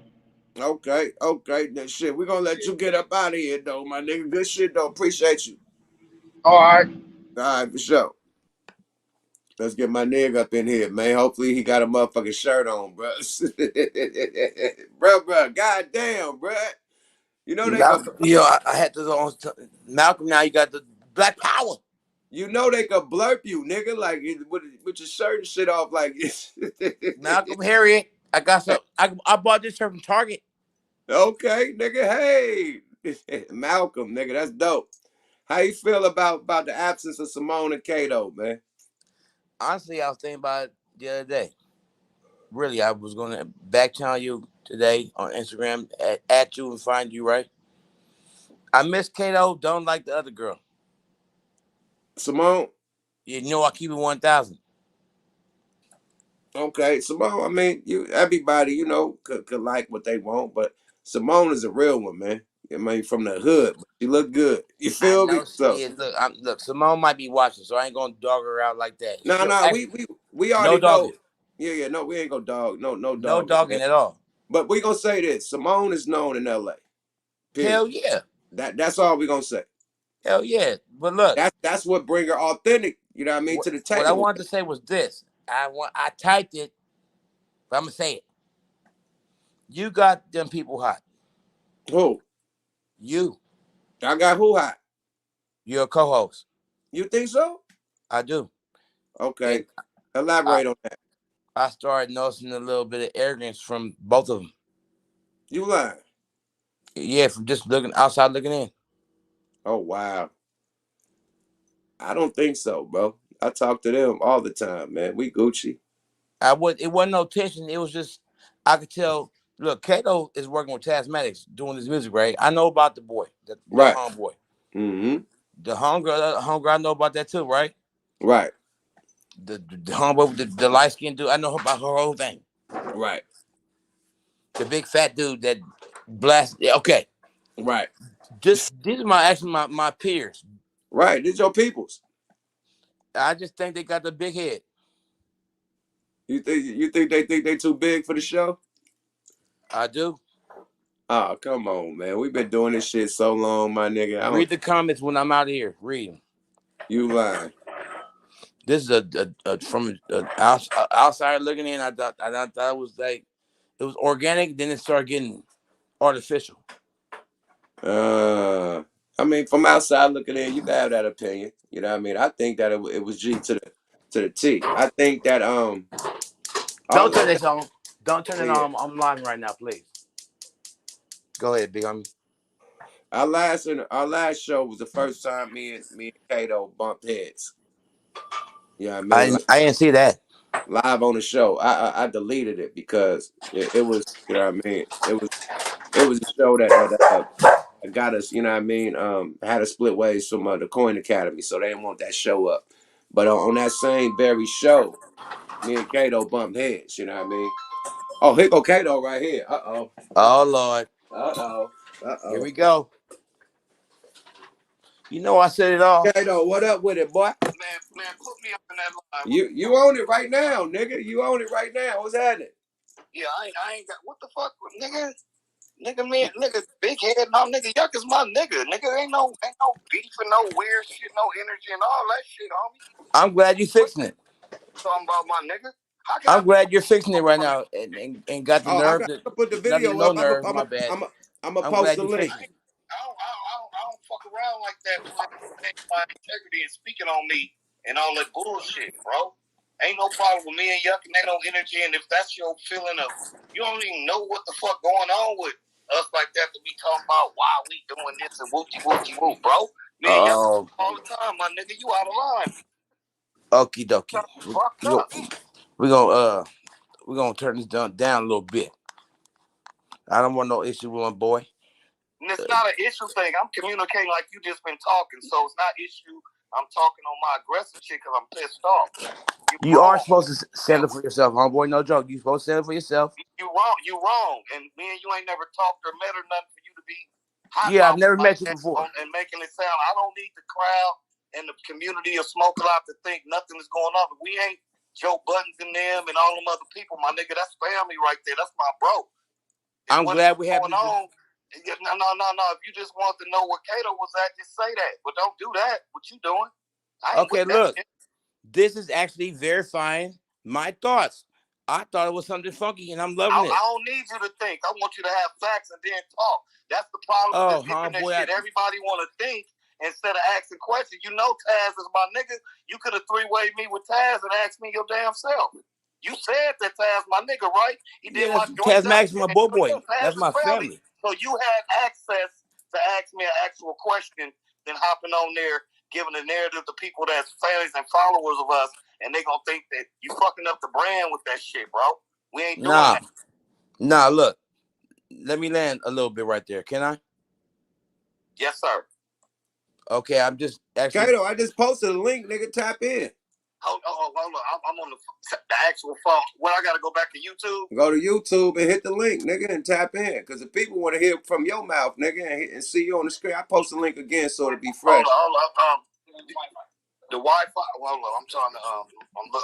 Okay, okay. Then shit, we're gonna let you get up out of here though, my nigga. Good shit though. Appreciate you. All right. All right, for sure. Let's get my nigga up in here, man. Hopefully he got a motherfucking shirt on, bro. Bro, goddamn, bro. You know they could, Malcolm, I had to on Malcolm. Now you got the Black Power. you know they could blurp you, nigga, like with your shirt and shit off, like. Malcolm, Harriet. I got some. I bought this shirt from Target. Okay, nigga. Hey, Malcolm, nigga, that's dope. How you feel about the absence of Simone and Cato, man? Honestly, I was thinking about it the other day. Really, I was gonna back channel you today on Instagram at you and find you right. I miss Cato. Don't like the other girl. Simone. You know I keep it 1,000. Okay, Simone. I mean, you everybody, could like what they want, but Simone is a real one, man. I mean, from the hood, but she look good. You I feel me? know So, she is. Look, Simone might be watching, so I ain't gonna dog her out like that. nah, She'll nah, act we no already know. dogging, Yeah, yeah, no, we ain't gonna dog, no no dogging, man. dogging at all. But we gonna say this: Simone is known in L.A. Period. Hell yeah, That's all we gonna say. hell yeah. But look. That's what bring her authentic. You know what I mean, to the What I table. wanted to say was this. I typed it, but I'm gonna say it. You got them people hot. Who? You, I got who hot? you're a co-host. You think so? I do, Okay, and I elaborate on that. I started noticing a little bit of arrogance from both of them. You lying? Yeah, from just looking outside, looking in. Oh wow. I don't think so, bro. I talk to them all the time, man. We Gucci. I would. It wasn't no tension. It was just I could tell. Look, Cato is working with Tasmatics doing his music, right? I know about the boy, the little Right. homeboy, Mm-hmm. the hunger. I know about that too, right? Right. The homeboy, the light skinned dude. I know about her whole thing. Right. The big fat dude that blast. Yeah, okay, Right. just these are my peers. Right. These your peoples. I just think they got the big head. You think they think they too big for the show? I do. Oh, come on, man. We've been doing this shit so long, my nigga. I don't Read the comments when I'm out of here. Read them. you lying. This is a from an outsider looking in. I thought it was like it was organic. Then it started getting artificial. Uh, I mean, from outside looking in, you can have that opinion. You know what I mean? I think that it was G to the T. I think that Don't all turn this on. Don't turn yeah, it yeah. on. I'm live right now, please. Go ahead, big homie. Our last show was the first time me and Cato bumped heads. You know what I I mean? didn't, I didn't see that. Live on the show. I deleted it because it was, you know what I mean. It was a show that got us, you know what I mean. Had a split ways from the Coin Academy, so they didn't want that show up. But on that same very show, me and Kato bumped heads. You know what I mean? Oh, here go Kato right here. Uh oh. Oh Lord, Uh oh. Uh here oh. we go. You know I said it all. Kato, what up with it, boy? Man, put me up in that line. You own it right now, nigga. You own it right now. What's happening? Yeah, I ain't got what the fuck, nigga. Nigga, man, nigga, big head, no, nigga, Yuck is my nigga. Nigga, ain't no beef and no weird shit, no energy and all that shit, homie. I'm glad you're What fixing it. you talking about, my nigga? How can I I'm be glad you're fixing it talking right about my now, nigga? and got the Oh, nerve to I put the not video even no up. nerve. My bad. I'm a I'm post glad the you're link. fixing it. I don't fuck around like that, playing my integrity and speaking on me and all that bullshit, bro. Ain't no problem with me and Yuck and that no energy. And if that's your feeling of, you don't even know what the fuck going on with us like that to be talking about why we doing this and whoopty whoopty whoop, bro. Me and Yuck Oh, all the time, my nigga. You out of line. okie dokie. Fucked We up. go, we gonna we're gonna turn this down a little bit. I don't want no issue with my boy. And it's not an issue thing. I'm communicating like you just been talking, so it's not issue. I'm talking on my aggressive shit because I'm pissed off. You are supposed to settle for yourself, homeboy. No joke. You supposed to settle for yourself. You wrong. You wrong. And me and you ain't never talked or met or nothing for you to be hot. Yeah, I've never met you before. And making it sound, I don't need the crowd and the community of Smoke a Lot to think nothing is going on. We ain't Joe Buttons and them and all them other people, my nigga. That's family right there. That's my bro. I'm glad we have going on. No. If you just want to know where Cato was at, just say that. But don't do that. What you doing? Okay, look. This is actually verifying my thoughts. I thought it was something funky, and I'm loving it. I don't need you to think. I want you to have facts and then talk. That's the problem with this internet shit. Everybody want to think instead of asking questions. You know Taz is my nigga. You could have three-wayed me with Taz and asked me your damn self. You said that Taz my nigga, right? He did my Taz Max, my boy. That's my family. So you had access to ask me an actual question than hopping on there, giving the narrative to people that's fans and followers of us, and they gonna think that you fucking up the brand with that shit, bro. We ain't doing that. Nah, look. Let me land a little bit right there. Can I? Yes, sir. Okay, I'm just actually. Cato, I just posted a link, nigga. Tap in. Hold on. I'm on the actual phone. Well, I gotta go back to YouTube. Go to YouTube and hit the link, nigga, and tap in. Because if people want to hear from your mouth, nigga, and see you on the screen, I post the link again so it'll be fresh. Hold on. The Wi-Fi. Hold on. I'm trying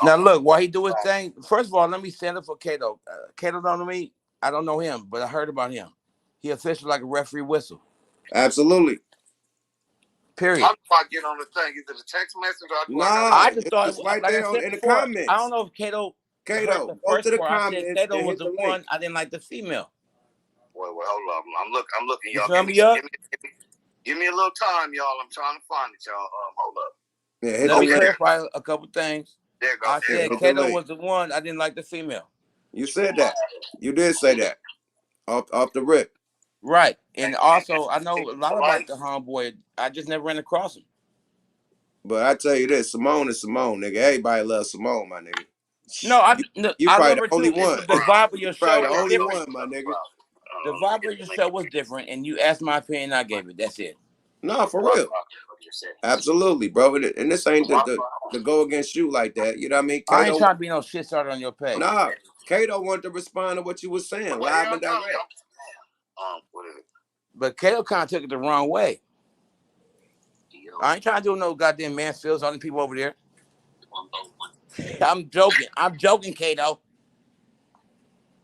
to. Now look, while he do his thing. First of all, let me stand up for Cato. Cato don't know me. I don't know him, but I heard about him. He official like a referee whistle. Absolutely. Period. How do I get on the thing? Is it a text message? Or I just thought it's right there in the comments. I don't know if Cato heard the go to the part. comments. I said Cato was the one. I didn't like the female. Well, hold on. I'm looking, y'all. Give me a little time, y'all. I'm trying to find it, y'all. Hold up. Yeah, let me clarify a couple things. There you go. I said Cato was the one. I didn't like the female. You said that. You did say that. Off the rip. Right. And also, I know a lot about the homeboy. I just never ran across him. But I tell you this, Simone is Simone, nigga. Everybody loves Simone, my nigga. No, you I probably love her the only too. one. The vibe of your show the was only different. one, my nigga. The vibe of your show was different, and you asked my opinion, I gave it. That's it. No, for real. Absolutely, bro. And this ain't to go against you like that. You know what I mean? Cato, I ain't trying to be no shit starter on your page. Nah, Cato wanted to respond to what you were saying, live and direct. But Cato kind of took it the wrong way. I ain't trying to do no goddamn Mansfields on the people over there. I'm joking, Cato.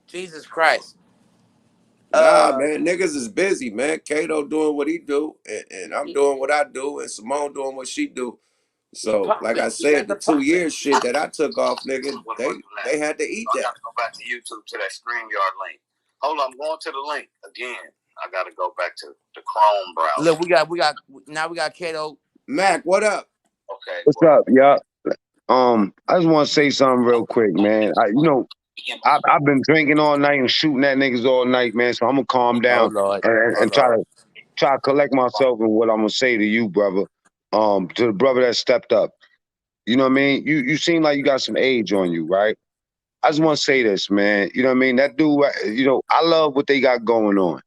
Jesus Christ. Nah, man, niggas is busy, man. Cato doing what he do, and I'm doing what I do, and Simone doing what she do. So, like I said, the 2 years shit that I took off, nigga, they had to eat that. I gotta go back to YouTube to that StreamYard link. Hold on, I'm going to the link again. I gotta go back to the Chrome browser. Look, we got Cato. Mac, what up? Okay. What's up, y'all? I just want to say something real quick, man. I've been drinking all night and shooting at niggas all night, man. So I'm gonna calm down and try to collect myself and what I'm gonna say to you, brother. To the brother that stepped up. You know what I mean? You seem like you got some age on you, right? I just want to say this, man. You know what I mean? That dude, I love what they got going on.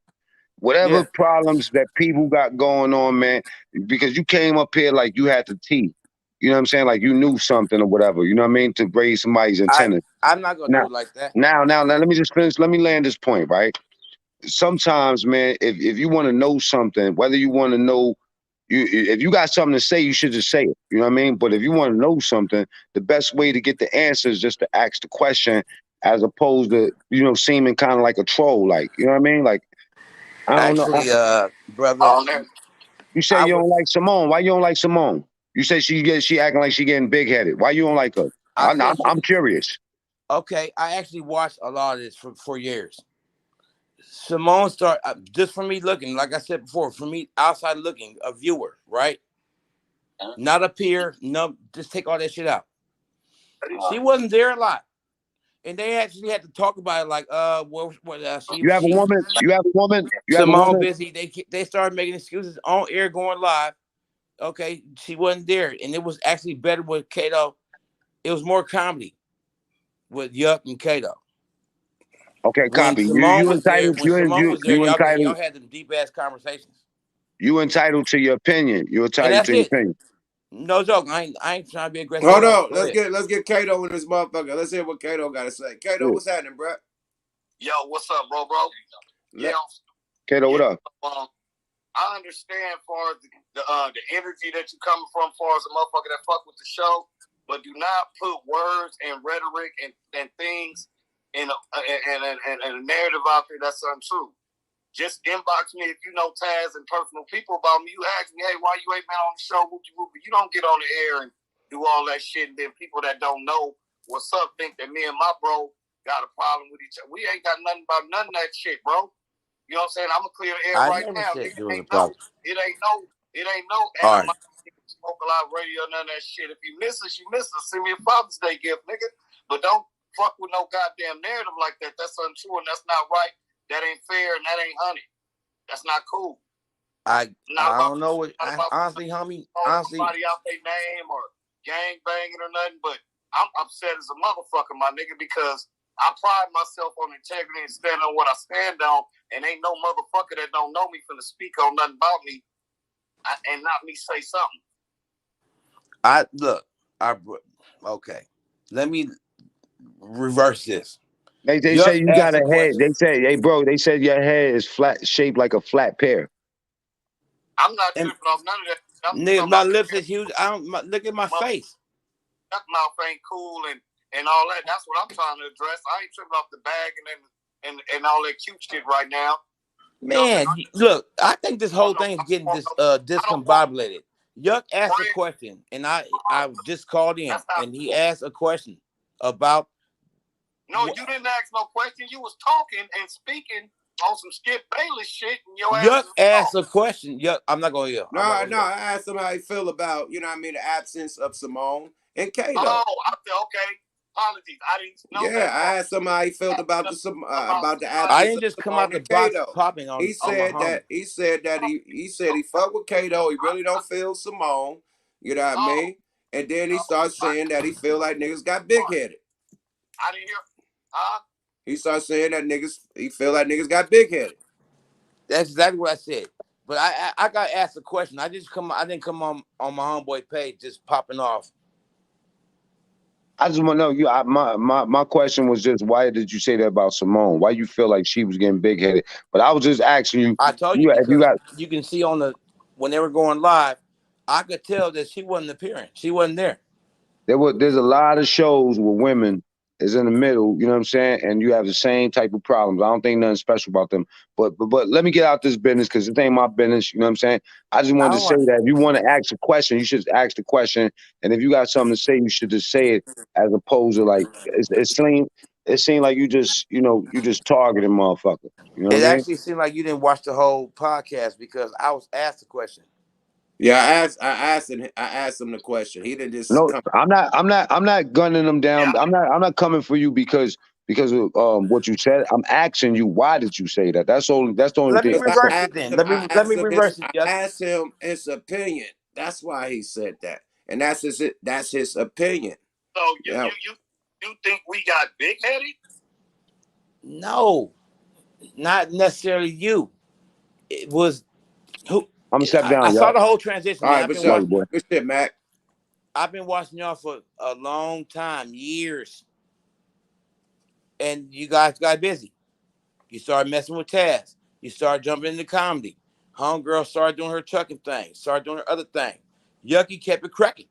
Whatever problems that people got going on, man, because you came up here like you had the tea. You know what I'm saying? Like you knew something or whatever. You know what I mean? To raise somebody's antenna. I'm not gonna do it like that. Now, let me just finish. Let me land this point, right? Sometimes, man, if you want to know something, whether you want to know, if you got something to say, you should just say it. You know what I mean? But if you want to know something, the best way to get the answer is just to ask the question, as opposed to seeming kind of like a troll. Like, you know what I mean? Like, I don't know. Brother, you say you don't like Simone. Why you don't like Simone? You say she acting like she getting big headed. Why you don't like her? I'm curious. Okay, I actually watched a lot of this for years. Simone started just for me looking, like I said before, for me outside looking, a viewer, right? Not a peer. No, just take all that shit out. She wasn't there a lot. And they actually had to talk about it, like, you have a woman. You have a woman. Simone busy. They started making excuses on air, going live. Okay, she wasn't there, and it was actually better with Cato. It was more comedy with Yuck and Cato. Okay, When copy. Simone You was there, entitled. You y'all entitled. had them deep ass conversations. You entitled to your opinion. You And entitled that's to your it. opinion. No joke. I ain't trying to be aggressive at Hold all. on. Go ahead. Let's get Cato in this motherfucker. Let's hear what Cato got to say. Cato, Yeah. what's happening, bro? Yo, what's up, bro? Yeah. Kato, what up? I understand far as the energy that you coming from, far as a motherfucker that fuck with the show, but do not put words and rhetoric and things in a narrative out there that's untrue. Just inbox me if you know Taz and personal people about me. You ask me, hey, why you ain't been on the show? You don't get on the air and do all that shit, and then people that don't know what's up think that me and my bro got a problem with each other. We ain't got nothing about none of that shit, bro. You know what I'm saying? I'm gonna clear the air I right never now. said It there was a ain't no, problem. it ain't no, it ain't no All right. Smoke a lot of radio, none of that shit. If you miss us, you miss us. Send me a Father's Day gift, nigga. But don't fuck with no goddamn narrative like that. That's untrue and that's not right. That ain't fair and that ain't honey. That's not cool. I don't know what. Honestly, homie. Somebody out their name or gang banging or nothing, but I'm upset as a motherfucker, my nigga, because I pride myself on integrity and stand on what I stand on, and ain't no motherfucker that don't know me finna speak on nothing about me and not me say something. Okay. Let me reverse this. They Yuck say you got asked a a head. question. They say, hey, bro. They said your head is flat, shaped like a flat pear. I'm not And tripping off none of that. I'm nigga, my lips is huge. Look at my face. That mouth ain't cool and all that. That's what I'm trying to address. I ain't tripping off the bag and all that cute shit right now. Man, look, I think this whole thing is getting discombobulated. Yuck asked a question, and I just called in, and he asked a question about. No, you didn't ask no question. You was talking and speaking on some Skip Bayless shit, and your Yuck ass asked a question. Yuck, I'm not gonna yell. No, I asked him how he feel about, you know what I mean, the absence of Simone and Cato. Oh, I said, okay. Apologies. I didn't know that. Yeah, I asked him how he felt about the absence. I didn't just of come Simone out the and box Cato. popping on. He said he fuck with Cato. He really don't feel Simone. You know what I mean? And then he starts saying that he feel like niggas got big headed. I didn't hear. He starts saying that he feel like niggas got big headed. That's exactly what I said. But I got asked a question. I didn't come on my homeboy page just popping off. I just want to know you. My question was just why did you say that about Simone? Why you feel like she was getting big headed? But I was just asking you. I told you because you got. You can see when they were going live, I could tell that she wasn't appearing. She wasn't there. There's a lot of shows where women is in the middle, you know what I'm saying, and you have the same type of problems. I don't think nothing special about them. But let me get out this business because it ain't my business, you know what I'm saying? I just wanted to say that if you want to ask a question, you should ask the question. And if you got something to say, you should just say it as opposed to like it seemed like you just targeting motherfucker. You know what It I mean? actually seemed like you didn't watch the whole podcast because I was asked a question. Yeah, I asked him the question. He didn't just No, come. I'm not gunning them down. Yeah. I'm not coming for you because of what you said. I'm asking you why did you say that? That's the only Let me thing. reverse it then. Let me reverse it. I Yuck. asked him his opinion. That's why he said that, and that's his opinion. So you think we got big headed? No, not necessarily you. It was who I'm gonna step I down, saw y'all. the whole transition, All man. right, but so good shit, Mac. I've been watching y'all for a long time, years, and you guys got busy. You started messing with Taz. You started jumping into comedy. Homegirl started doing her trucking thing. Started doing her other thing. Yucky kept it cracking.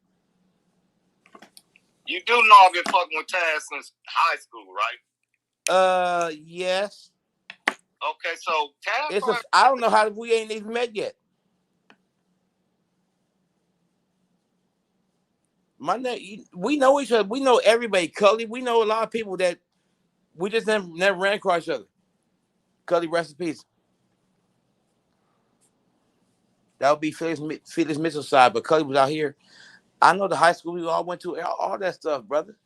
You do know I've been fucking with Taz since high school, right? Yes. Okay, so Taz. I don't know how we ain't even met yet. We know each other. We know everybody. Cully, we know a lot of people that we just never ran across each other. Cully, rest in peace. That would be Felix Mitchell's side, but Cully was out here. I know the high school we all went to, all that stuff, brother.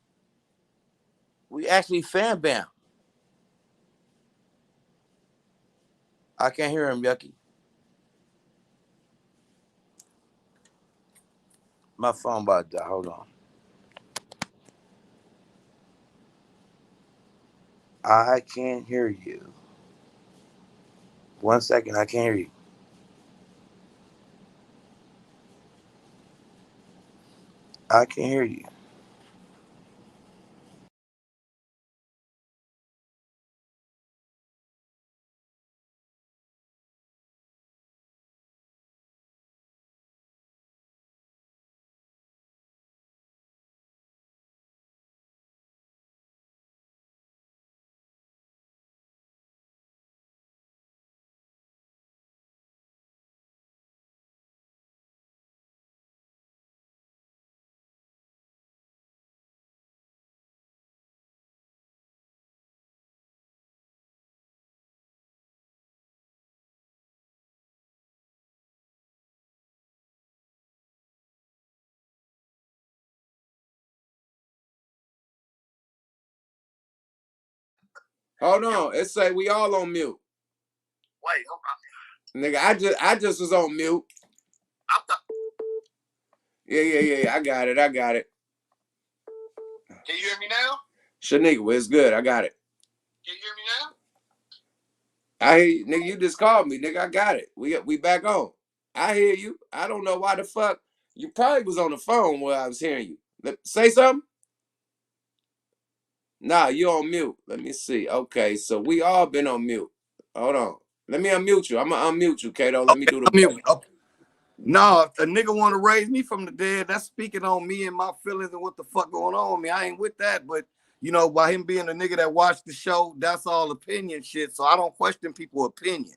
We actually fan bam. I can't hear him, Yucky. My phone about to die. Hold on. I can't hear you. 1 second, I can't hear you. I can't hear you. Hold on. It say we all on mute. Wait, hold on. Nigga, I just was on mute. Yeah. I got it. Can you hear me now? Shaniqua, it's good. I got it. Can you hear me now? I hear you. Nigga, you just called me. Nigga, I got it. We back on. I hear you. I don't know why the fuck. You probably was on the phone while I was hearing you. Say something? Nah, you on mute. Let me see. Okay, so we all been on mute. Hold on. Let me unmute you. I'm gonna unmute you, Cato. Let me do the Mute. Okay. No, if a nigga want to raise me from the dead, that's speaking on me and my feelings and what the fuck going on with me. I ain't with that, but you know, by him being a nigga that watched the show, that's all opinion shit. So I don't question people's opinion.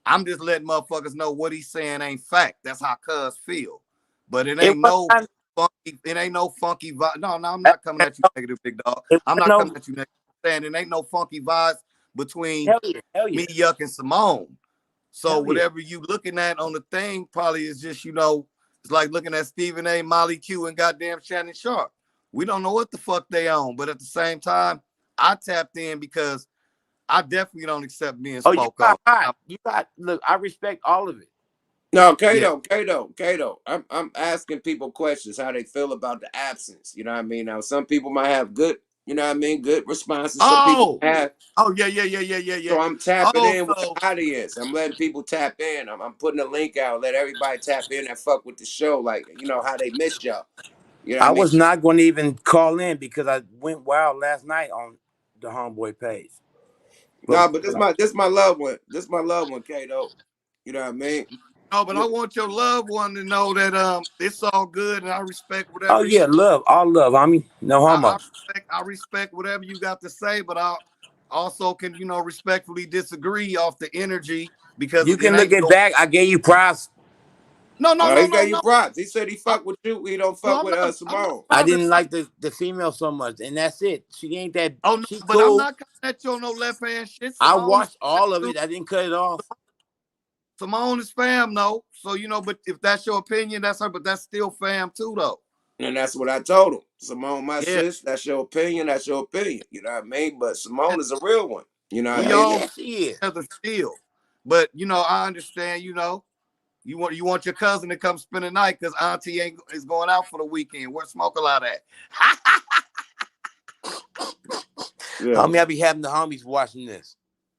I'm just letting motherfuckers know what he's saying ain't fact. That's how cuz feel. But it It ain't was no not. funky vibe. No, I'm not coming at you negative, big dog. It I'm was not coming no. at you negative. I'm saying it ain't no funky vibes between Hell yeah. Hell yeah. me, Yuck, and Simone. So Hell yeah. whatever you looking at on the thing probably is just, you know, it's like looking at Stephen A, Molly Q, and goddamn Shannon Sharp. We don't know what the fuck they own, but at the same time, I tapped in because I definitely don't accept being Oh, you spoke got on. hot. You got. Look, I respect all of it. No, Yeah. Cato. I'm asking people questions, how they feel about the absence. You know what I mean? Now, some people might have good, you know what I mean, good responses. Some people Oh, have. yeah. So I'm tapping Oh, in with the so audience. I'm letting people tap in. I'm putting a link out. Let everybody tap in and fuck with the show. Like, you know, how they missed y'all. You know what I I mean? was not going to even call in because I went wild last night on the homeboy page. No, But but this my loved one. This my loved one, Cato. You know what I mean? no, but I want your loved one to know that it's all good and I respect oh whatever yeah, he love, all love. I mean, no homo. I respect whatever you got to say, but I also can, you know, respectfully disagree off the energy because You it can look ain't it no back. I gave you props. He gave you props. He said he I, fuck with you. He don't no, fuck with I'm not Simone. I trying to didn't say. like the female so much, and that's it. She ain't that. Oh no, She but I'm cool. not coming at you on no left hand shit. I Simone is watched all of it. I didn't cut it off. Simone is fam, no. So you know, but if that's your opinion, that's her. But that's still fam too, though. And that's what I told him. Simone, my Yeah, sis, that's your opinion. That's your opinion. You know what I mean? But Simone is a real one. You know what I we mean? all Yeah, she is. together still. But you know, I understand. You know, you want your cousin to come spend the night because Auntie ain't is going out for the weekend. Where Smoke a lot at? Yeah. Homie, I be having the homies watching this.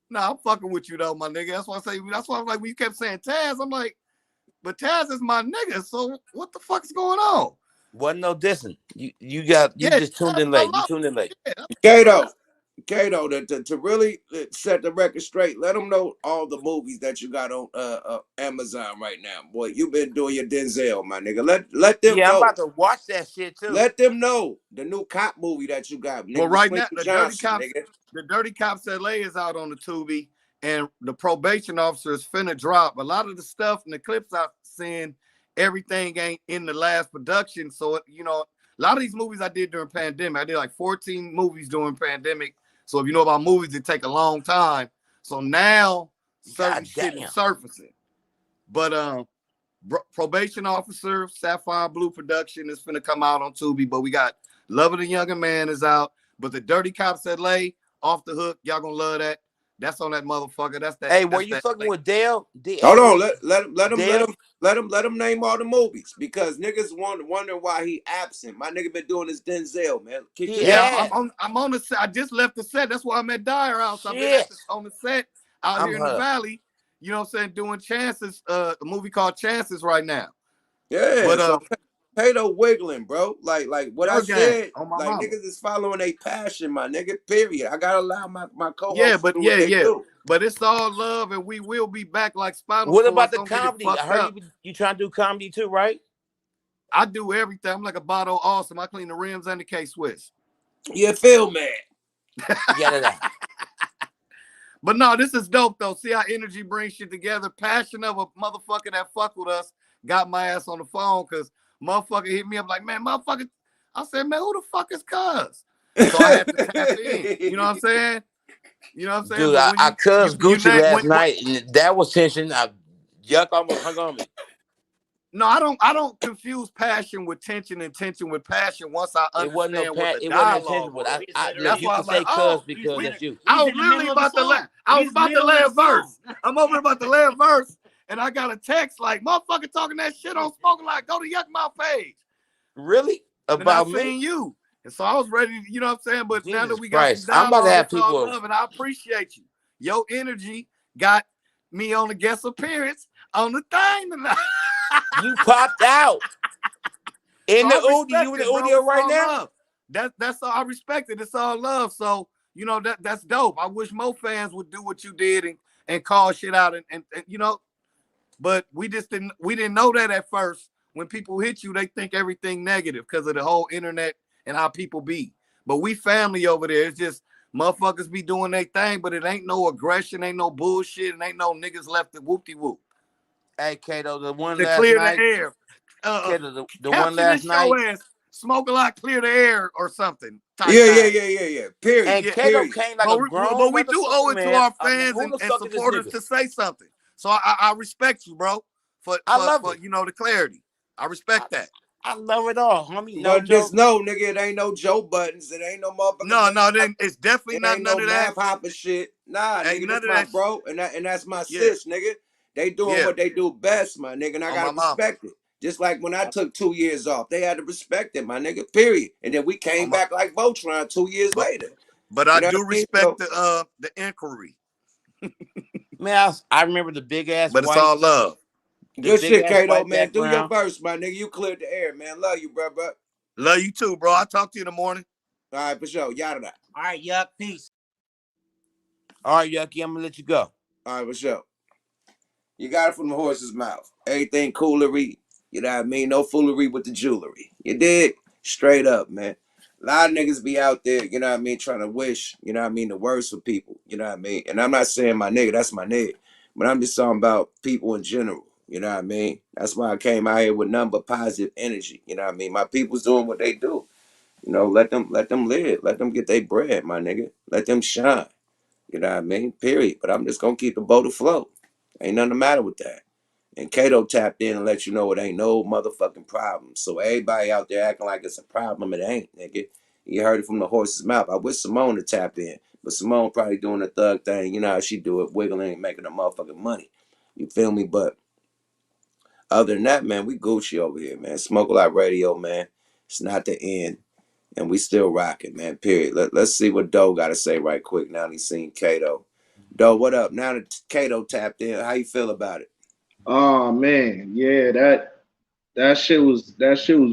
Nah, I'm fucking with you though, my nigga. That's why I say. That's why I'm like when you kept saying Taz, I'm like, but Taz is my nigga. So what the fuck's going on? Wasn't no dissing. You Yeah, just tuned Taz, in I late. You love. tuned in late. Yeah, Cato, to really set the record straight, let them know all the movies that you got on Amazon right now. Boy, you been doing your Denzel, my nigga. Let them Yeah, I'm know. about to watch that shit too. Let them know the new cop movie that you got, well, nigga, with right Quincy now Johnson, nigga. the Dirty Cops LA is out on the Tubi, and the probation officer is finna drop. A lot of the stuff in the clips I've seen, everything ain't in the last production. So you know, a lot of these movies I did during pandemic. I did like 14 movies during pandemic. So if you know about movies, it take a long time. So now certain God shit is damn. surfacing. But probation officer Sapphire Blue production is finna come out on Tubi, but we got Love of the Younger Man is out, but the Dirty Cops LA off the hook, y'all gonna love that. That's on that motherfucker. That's that. Hey, that's were you that, fucking like, with Dale? Hold on, Dale? let him name all the movies because niggas wonder why he absent. My nigga been doing this Denzel, man. Kick He his yeah, ass. ass. I'm on the set. I just left the set. That's why I'm at Dyer House. I've been Shit. on the set out I'm here in the hurt. valley. You know what I'm saying? Doing Chances, a movie called Chances right now. Yeah, But so Cato wiggling, bro. Like what I your gang said, on my like mama. niggas is following a passion, my nigga. Period. I gotta allow my Yeah, co-hosts to but do what they do. But it's all love, and we will be back like Spinal What Cord. about the Don't get it comedy? I fucked heard up. you trying to do comedy too, right? I do everything. I'm like a bottle of awesome. I clean the rims and the K-Swiss. You feel man? Get it out. But no, this is dope though. See how energy brings shit together. Passion of a motherfucker that fuck with us got my ass on the phone because motherfucker hit me up like, man, motherfucker. I said, man, who the fuck is Cuz? So I had to tap in. You know what I'm saying? You know what I'm saying? Dude, But when I cussed you Gucci name last night, and that was tension. Yuck almost hung on me. no, I don't confuse passion with tension and tension with passion once I understand what the It wasn't no dialogue tension, but was. look, That's you why can I'm like, say oh, cuss because that's you. I was literally about to laugh. I was about to last verse. I'm over about the last verse, and I got a text like, motherfucker talking that shit on Spoken Like, go to Yuck Mouth page. Really? And I About me? seen you. And so I was ready, you know what I'm saying? But now that Jesus we got some Christ. I'm about to dialogue, have it's all people. love, and I appreciate you. Your energy got me on the guest appearance on the thing tonight. You popped out. In the Udi, you in the audio right now? Love. That's all I respect it. It's all love. So, you know, that's dope. I wish more fans would do what you did and call shit out and you know, but we didn't know that at first. When people hit you, they think everything negative because of the whole internet and how people be. But we family over there. It's just motherfuckers be doing their thing, but it ain't no aggression, ain't no bullshit, and ain't no niggas left to whoop-de-whoop. Hey, Cato, the one To last clear night. the air. Cato, the one Caption last this show night. as smoke a lot, clear the air or something. Yeah. Period. And Yeah. Cato Period. came like But a grown we do owe motherfucker, it to man. our I mean, fans who the and fuck is this supporters nigga? to say something. So I respect you, bro, for I love it. you know the clarity. I respect that. I love it all, homie. No But joke. just know, nigga, it ain't no Joe Buttons. It ain't no motherfucking. No, then it's definitely It not ain't no none of that. map hopper shit. Nah, Ain't nigga, none that's of my that. bro, and that's my Yeah, sis, nigga. They doing yeah. what they do best, my nigga, and I On my gotta mama. respect it. Just like when I took 2 years off, they had to respect it, my nigga. Period. And then we came back like Voltron 2 years But later. I You know what do I mean? respect So, the inquiry. Man, I remember the big ass But it's white, all love. the good big shit, ass Cato, white man. Do your background. verse, my nigga. You cleared the air, man. Love you, bro. Love you too, bro. I'll talk to you in the morning. All right, for sure. Yada. All right, Yuck, peace. All right, Yucky, I'm gonna let you go. All right, for sure. You got it from the horse's mouth. Everything coolery. You know what I mean? No foolery with the jewelry. You dig? Straight up, man. A lot of niggas be out there, you know what I mean, trying to wish, you know what I mean, the worst for people. You know what I mean? And I'm not saying my nigga, that's my nigga. But I'm just talking about people in general. You know what I mean? That's why I came out here with nothing but positive energy. You know what I mean? My people's doing what they do. You know, let them live. Let them get their bread, my nigga. Let them shine. You know what I mean? Period. But I'm just gonna keep the boat afloat. Ain't nothing the matter with that. And Cato tapped in and let you know it ain't no motherfucking problem. So everybody out there acting like it's a problem, it ain't, nigga. You heard it from the horse's mouth. I wish Simone to tap in, but Simone probably doing the thug thing. You know how she do it, wiggling and making the motherfucking money. You feel me? But other than that, man, we Gucci over here, man. Smoke a lot radio, man. It's not the end. And we still rocking, man. Period. Let's see what Doe got to say right quick now that he's seen Cato. Doe, what up? Now that Cato tapped in, how you feel about it? Oh man, yeah, that shit was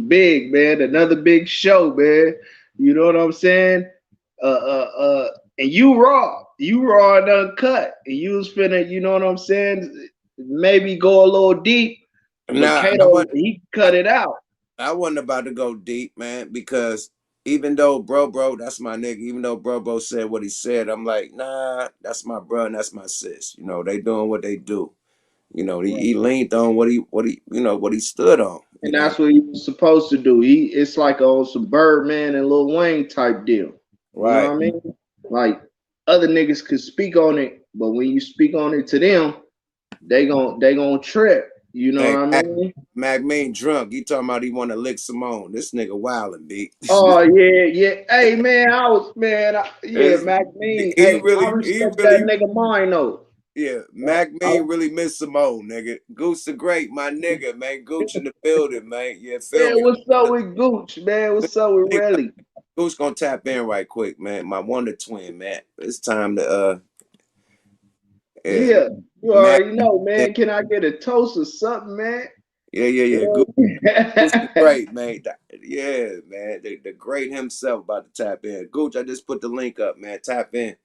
big, man. Another big show, man. You know what I'm saying? And you raw and uncut, and you was finna, you know what I'm saying? Maybe go a little deep, but Nah, Cato he cut it out. I wasn't about to go deep, man, because even though bro, that's my nigga. Even though bro said what he said, I'm like, nah, that's my bro and that's my sis. You know, they doing what they do. You know, he leaned on what he what he stood on. You And know, that's what he was supposed to do. It's like some Birdman and Lil Wayne type deal. You know right? what I mean? Like other niggas could speak on it, but when you speak on it to them, they gon' trip. You know Hey, what I mean? Mac Mean drunk. He talking about he want to lick Simone. This nigga wildin', B. Oh yeah. Hey man, It's- Mac Mean. he Hey, I respect that really, nigga mind though. yeah. Uh, Mac I, Mean really miss Simone, nigga. Goose the Great, my nigga, man. Gooch in the building, man. Yeah, feel yeah, me? what's up with Gooch, man? What's up with Relly? Goose gonna tap in right quick, man. My wonder twin, man. It's time to yeah, Yeah, you Mac. already know, man. Can I get a toast or something, man? Yeah. You Gooch the know? Great, man. Yeah, man. The great himself about to tap in. Gooch, I just put the link up, man. Tap in.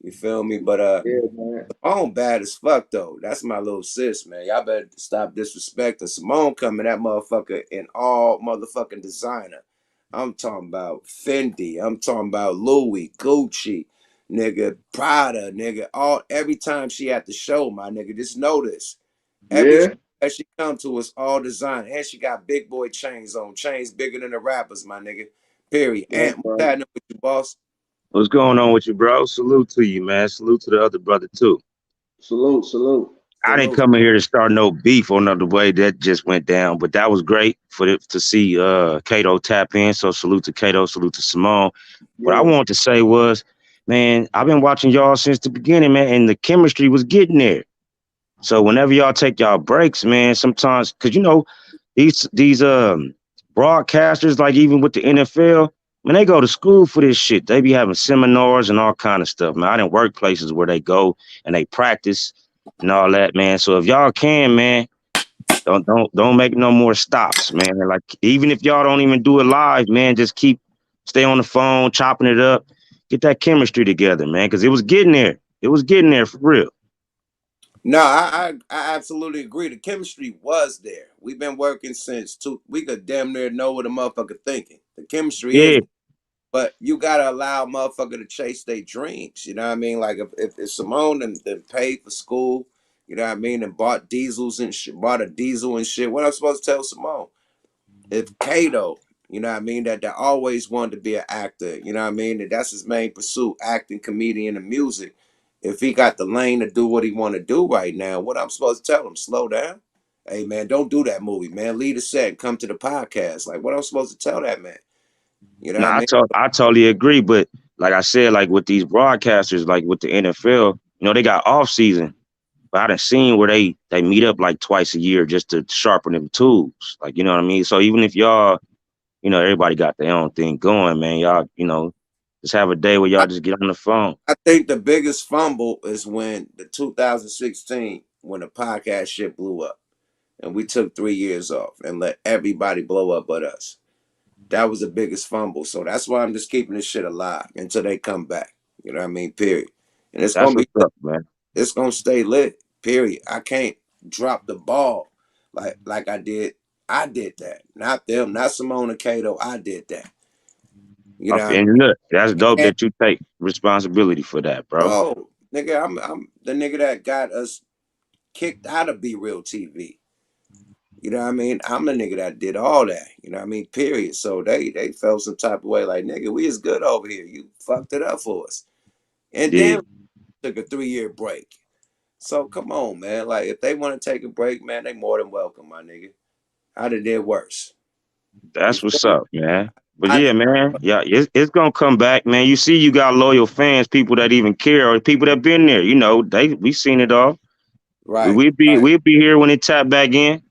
You feel me? But Yeah, man. Simone bad as fuck though. That's my little sis, man. Y'all better stop disrespecting Simone coming that motherfucker in all motherfucking designer. I'm talking about Fendi. I'm talking about Louis, Gucci, nigga, Prada, nigga. Every time she at the show, my nigga, just know this. Every show Yeah, that she come to is all design. And she got big boy chains on. Chains bigger than the rappers, my nigga. Period. yeah, And what's bro. happening with you, boss? What's going on with you, bro? Salute to you, man. Salute to the other brother too. Salute, salute. I didn't Salute. come in here to start no beef on the way that just went down, but that was great to see Cato tap in. So salute to Cato, salute to Simone. What I Yeah, wanted to say was, man, I've been watching y'all since the beginning, man, and the chemistry was getting there. So whenever y'all take y'all breaks, man, sometimes because you know these broadcasters, like even with the NFL, man, they go to school for this shit. They be having seminars and all kind of stuff, man. I didn't work places where they go and they practice and all that, man. So if y'all can, man, don't make no more stops, man. Like even if y'all don't even do it live, man, just stay on the phone, chopping it up, get that chemistry together, man, because it was getting there. It was getting there for real. No, I absolutely agree. The chemistry was there. We've been working since we could damn near know what a motherfucker thinking. The chemistry is, Yeah, but you gotta allow a motherfucker to chase their dreams. You know what I mean? Like if Simone then paid for school, you know what I mean, and bought diesels and shit, bought a diesel and shit. What I'm supposed to tell Simone? If Cato, you know what I mean, that always wanted to be an actor, you know what I mean, that's his main pursuit, acting, comedian, and music. If he got the lane to do what he want to do right now, what I'm supposed to tell him? Slow down. Hey man, don't do that movie, man. Leave the set and come to the podcast. Like what I'm supposed to tell that man? You know no, what I mean? I totally agree. But like I said, like with these broadcasters, like with the NFL, you know, they got off season. But I done seen where they meet up like twice a year just to sharpen them tools. Like, you know what I mean? So even if y'all, you know, everybody got their own thing going, man, y'all, you know, just have a day where y'all just get on the phone. I think the biggest fumble is when the 2016 when the podcast shit blew up and we took 3 years off and let everybody blow up but us. That was the biggest fumble. So that's why I'm just keeping this shit alive until they come back. You know what I mean? Period. And it's That's gonna be what's lit. up, man. It's gonna stay lit. Period. I can't drop the ball like I did. I did that. Not them, not Simone and Cato. I did that. You know what And look, that's I dope mean? that you take responsibility for that, bro. Oh, nigga, I'm the nigga that got us kicked out of Be Real TV. You know what I mean? I'm the nigga that did all that. You know what I mean? Period. So they felt some type of way like, nigga, we is good over here. You fucked it up for us. And Yeah, then took a 3 year break. So come on, man. Like if they want to take a break, man, they more than welcome, my nigga. I'd have did worse. You that's feel what's me? up, man. But I yeah, man, yeah, it's gonna come back, man. You see, you got loyal fans, people that even care, or people that been there. You know, we seen it all. right, right. We'll be here when it tap back in.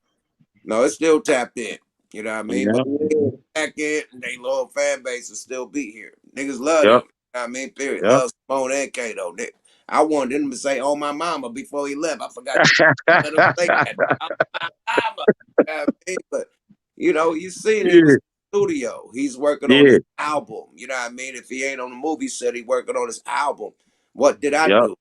No, it's still tapped in. You know what I You mean? But know, yeah, back in, they loyal fan base will still be here. Niggas love them. yep, You know what I mean? Period. yep. Love Simone and Kato. I wanted them to say, "Oh my mama" before he left. I forgot to let him say that. Oh my mama. You know what I mean? But you seen he was Yeah, in the studio. He's working on yeah, his album. You know what I mean? If he ain't on the movie set, he working on his album. What did I yep. do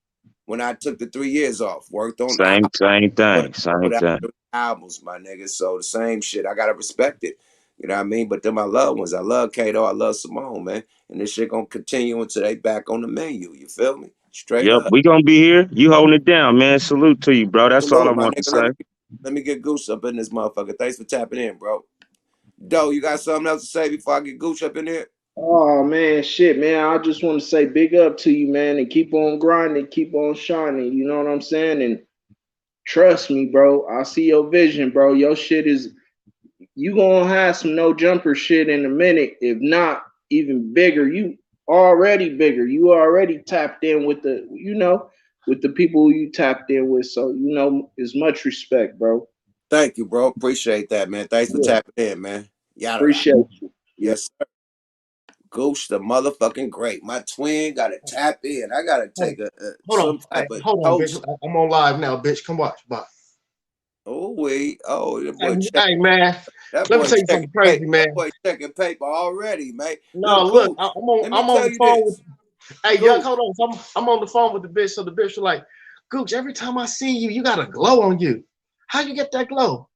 when I took the 3 years off? Worked on Same, same put thing, same put out thing. albums, my nigga. So the same shit. I gotta respect it. You know what I mean? But then my loved ones, I love Kato, I love Simone, man. And this shit gonna continue until they back on the menu. You feel me? Straight Yep, up. we gonna be here. You holding it down, man. Salute to you, bro. That's all I Salute, my want to nigga. say. Let me get Goose up in this motherfucker. Thanks for tapping in, bro. Doe, you got something else to say before I get Gooch up in here? Oh man, shit, man. I just want to say big up to you, man, and keep on grinding, keep on shining. You know what I'm saying? And Trust me, bro. I see your vision, bro. Your shit is you gonna have some no jumper shit in a minute. If not, even bigger. You already bigger. You already tapped in with the, with the people who you tapped in with. So it's much respect, bro. Thank you, bro. Appreciate that, man. Thanks for Yeah, tapping in, man. Yada. appreciate you. Yeah. Yes, sir. Gooch the motherfucking great. My twin got to tap in. I got to Hold take hold on. some Hey, type of hold on, bitch. coach. I'm on live now, bitch. Come watch. Bye. Oh wait. Oh, Hey, hey, man. that Let me boy tell you checking something crazy, paper. That man. boy checking paper already, man. No, Look, look, Gooch. Let me I'm on tell the you phone with. this. Hey, Yuck, Gooch. hold on. So I'm on the phone with the bitch. So the bitch was like, Gooch, every time I see you, you got a glow on you. How you get that glow?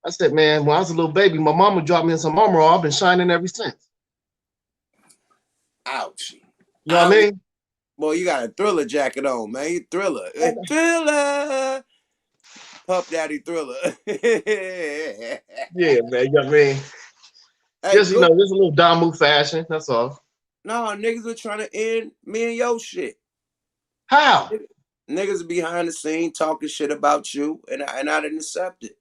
I said, man, when I was a little baby, my mama dropped me in some armor. I've been shining ever since. Ouch. You know what I Ouch. mean? Boy, you got a Thriller jacket on, man. You Thriller. Thriller. Pup Daddy Thriller. Hey, Yeah, man. You know what I mean? Just, Gooch. just a little Damu fashion. That's all. No, niggas were trying to end me and your shit. How? Niggas behind the scene talking shit about you, and I didn't accept it.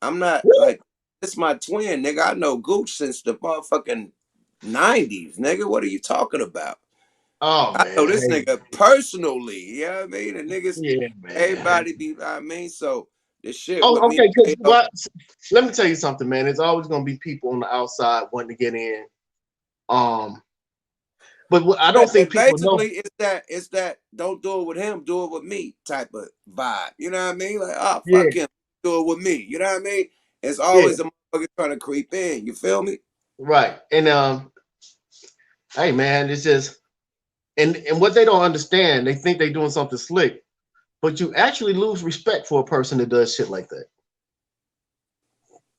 I'm not like, it's my twin, nigga. I know Gooch since the motherfucking 90s, nigga. What are you talking about? Oh, I know man. this Hey, nigga personally. You know what I mean? The niggas, yeah, man. Hey. everybody be, I mean, so the shit with Oh, me, okay. Because you know, what? Let me tell you something, man. There's always going to be people on the outside wanting to get in. Um, but I don't think people know. basically it's that don't do it with him, do it with me type of vibe. You know what I mean? Like, oh Yeah, fuck him, do it with me. You know what I mean? It's yeah, always a motherfucker trying to creep in. You feel me? right. And hey, man, it's just and what they don't understand, they think they're doing something slick, but you actually lose respect for a person that does shit like that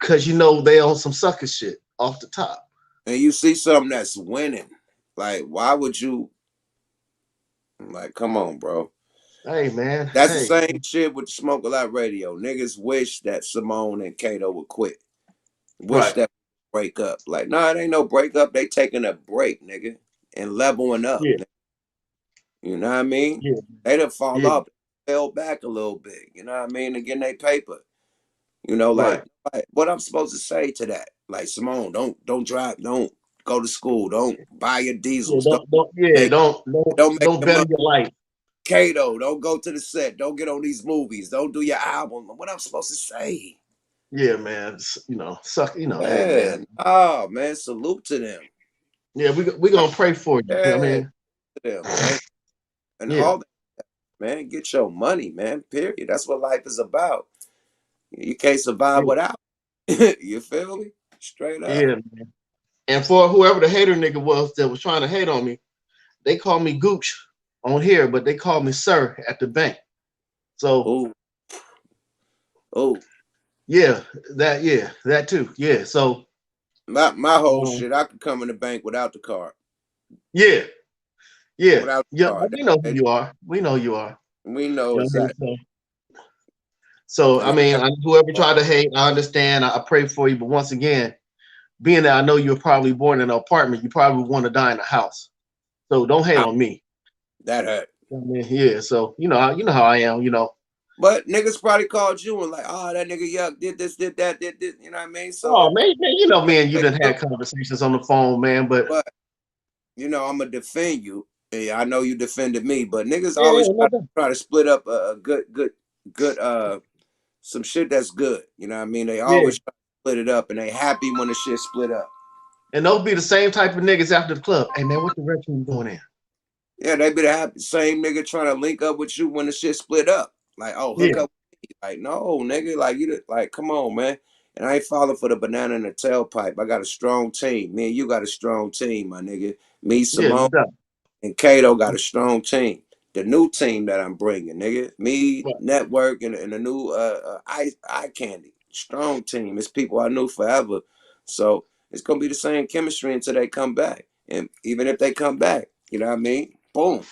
because they on some sucker shit off the top. And you see something that's winning. Like, why would you like come on, bro? Hey, man. That's the Hey, same shit with Smoke a Lot Radio. Niggas wish that Simone and Cato would quit. Wish right. that break up. Like, nah, it ain't no break up. They taking a break, nigga, and leveling up. Yeah, You know what I mean? yeah, They done fall yeah. off, fell back a little bit. You know what I mean? And getting their paper. You know, Right. like what I'm supposed to say to that? Like, Simone, don't drive, don't go to school, don't buy your Yeah, diesels, don't yeah, make don't make don't the better money. your life. Cato, don't go to the set, don't get on these movies, don't do your album. What I'm supposed to say? Yeah, man. Suck. Hey, man. Man, oh man, salute to them. Yeah, we gonna pray for you. I Yeah, mean, to them, man. And yeah, all that, man, get your money, man. Period. That's what life is about. You can't survive yeah, without. You feel me? Straight up. yeah. And for whoever the hater nigga was that was trying to hate on me, they call me Gooch on here, but they call me Sir at the bank. So Oh, oh. yeah, that too. Yeah. So My whole um, shit, I could come in the bank without the card. yeah, yeah, Without the yeah. card. We know who you are. We know you are. We know You know what I mean? exactly. So I And mean, I whoever got tried to hate, I understand. I pray for you, but once again, being that I know you were probably born in an apartment, you probably want to die in a house. So don't hate out. on me. That hurt. I mean, yeah. So you know how I am. But niggas probably called you and like, oh, that nigga Yuck did this, did that, did this. You know what I mean? So Oh it man, you know me and you like, done had conversations on the phone, man. But but you know, I'm gonna defend you. Yeah, I know you defended me, but niggas yeah, always no doubt. try to split up a good some shit that's good. You know what I mean? They Yeah. always try to split it up and they happy when the shit split up. And those be the same type of niggas after the club. Hey man, what direction you going in? Yeah, they be the happy same nigga trying to link up with you when the shit split up. Like, oh, hook Yeah, up with me. Like, no, nigga, like like, come on, man. And I ain't falling for the banana in the tailpipe. I got a strong team. Me and you got a strong team, my nigga. Me, yeah, no Simone, doubt. and Cato got a strong team. The new team that I'm bringing, nigga. Me, Right, Network, and the new eye candy. Strong team. It's people I knew forever. So it's gonna be the same chemistry until they come back. And even if they come back, you know what I mean? Boom.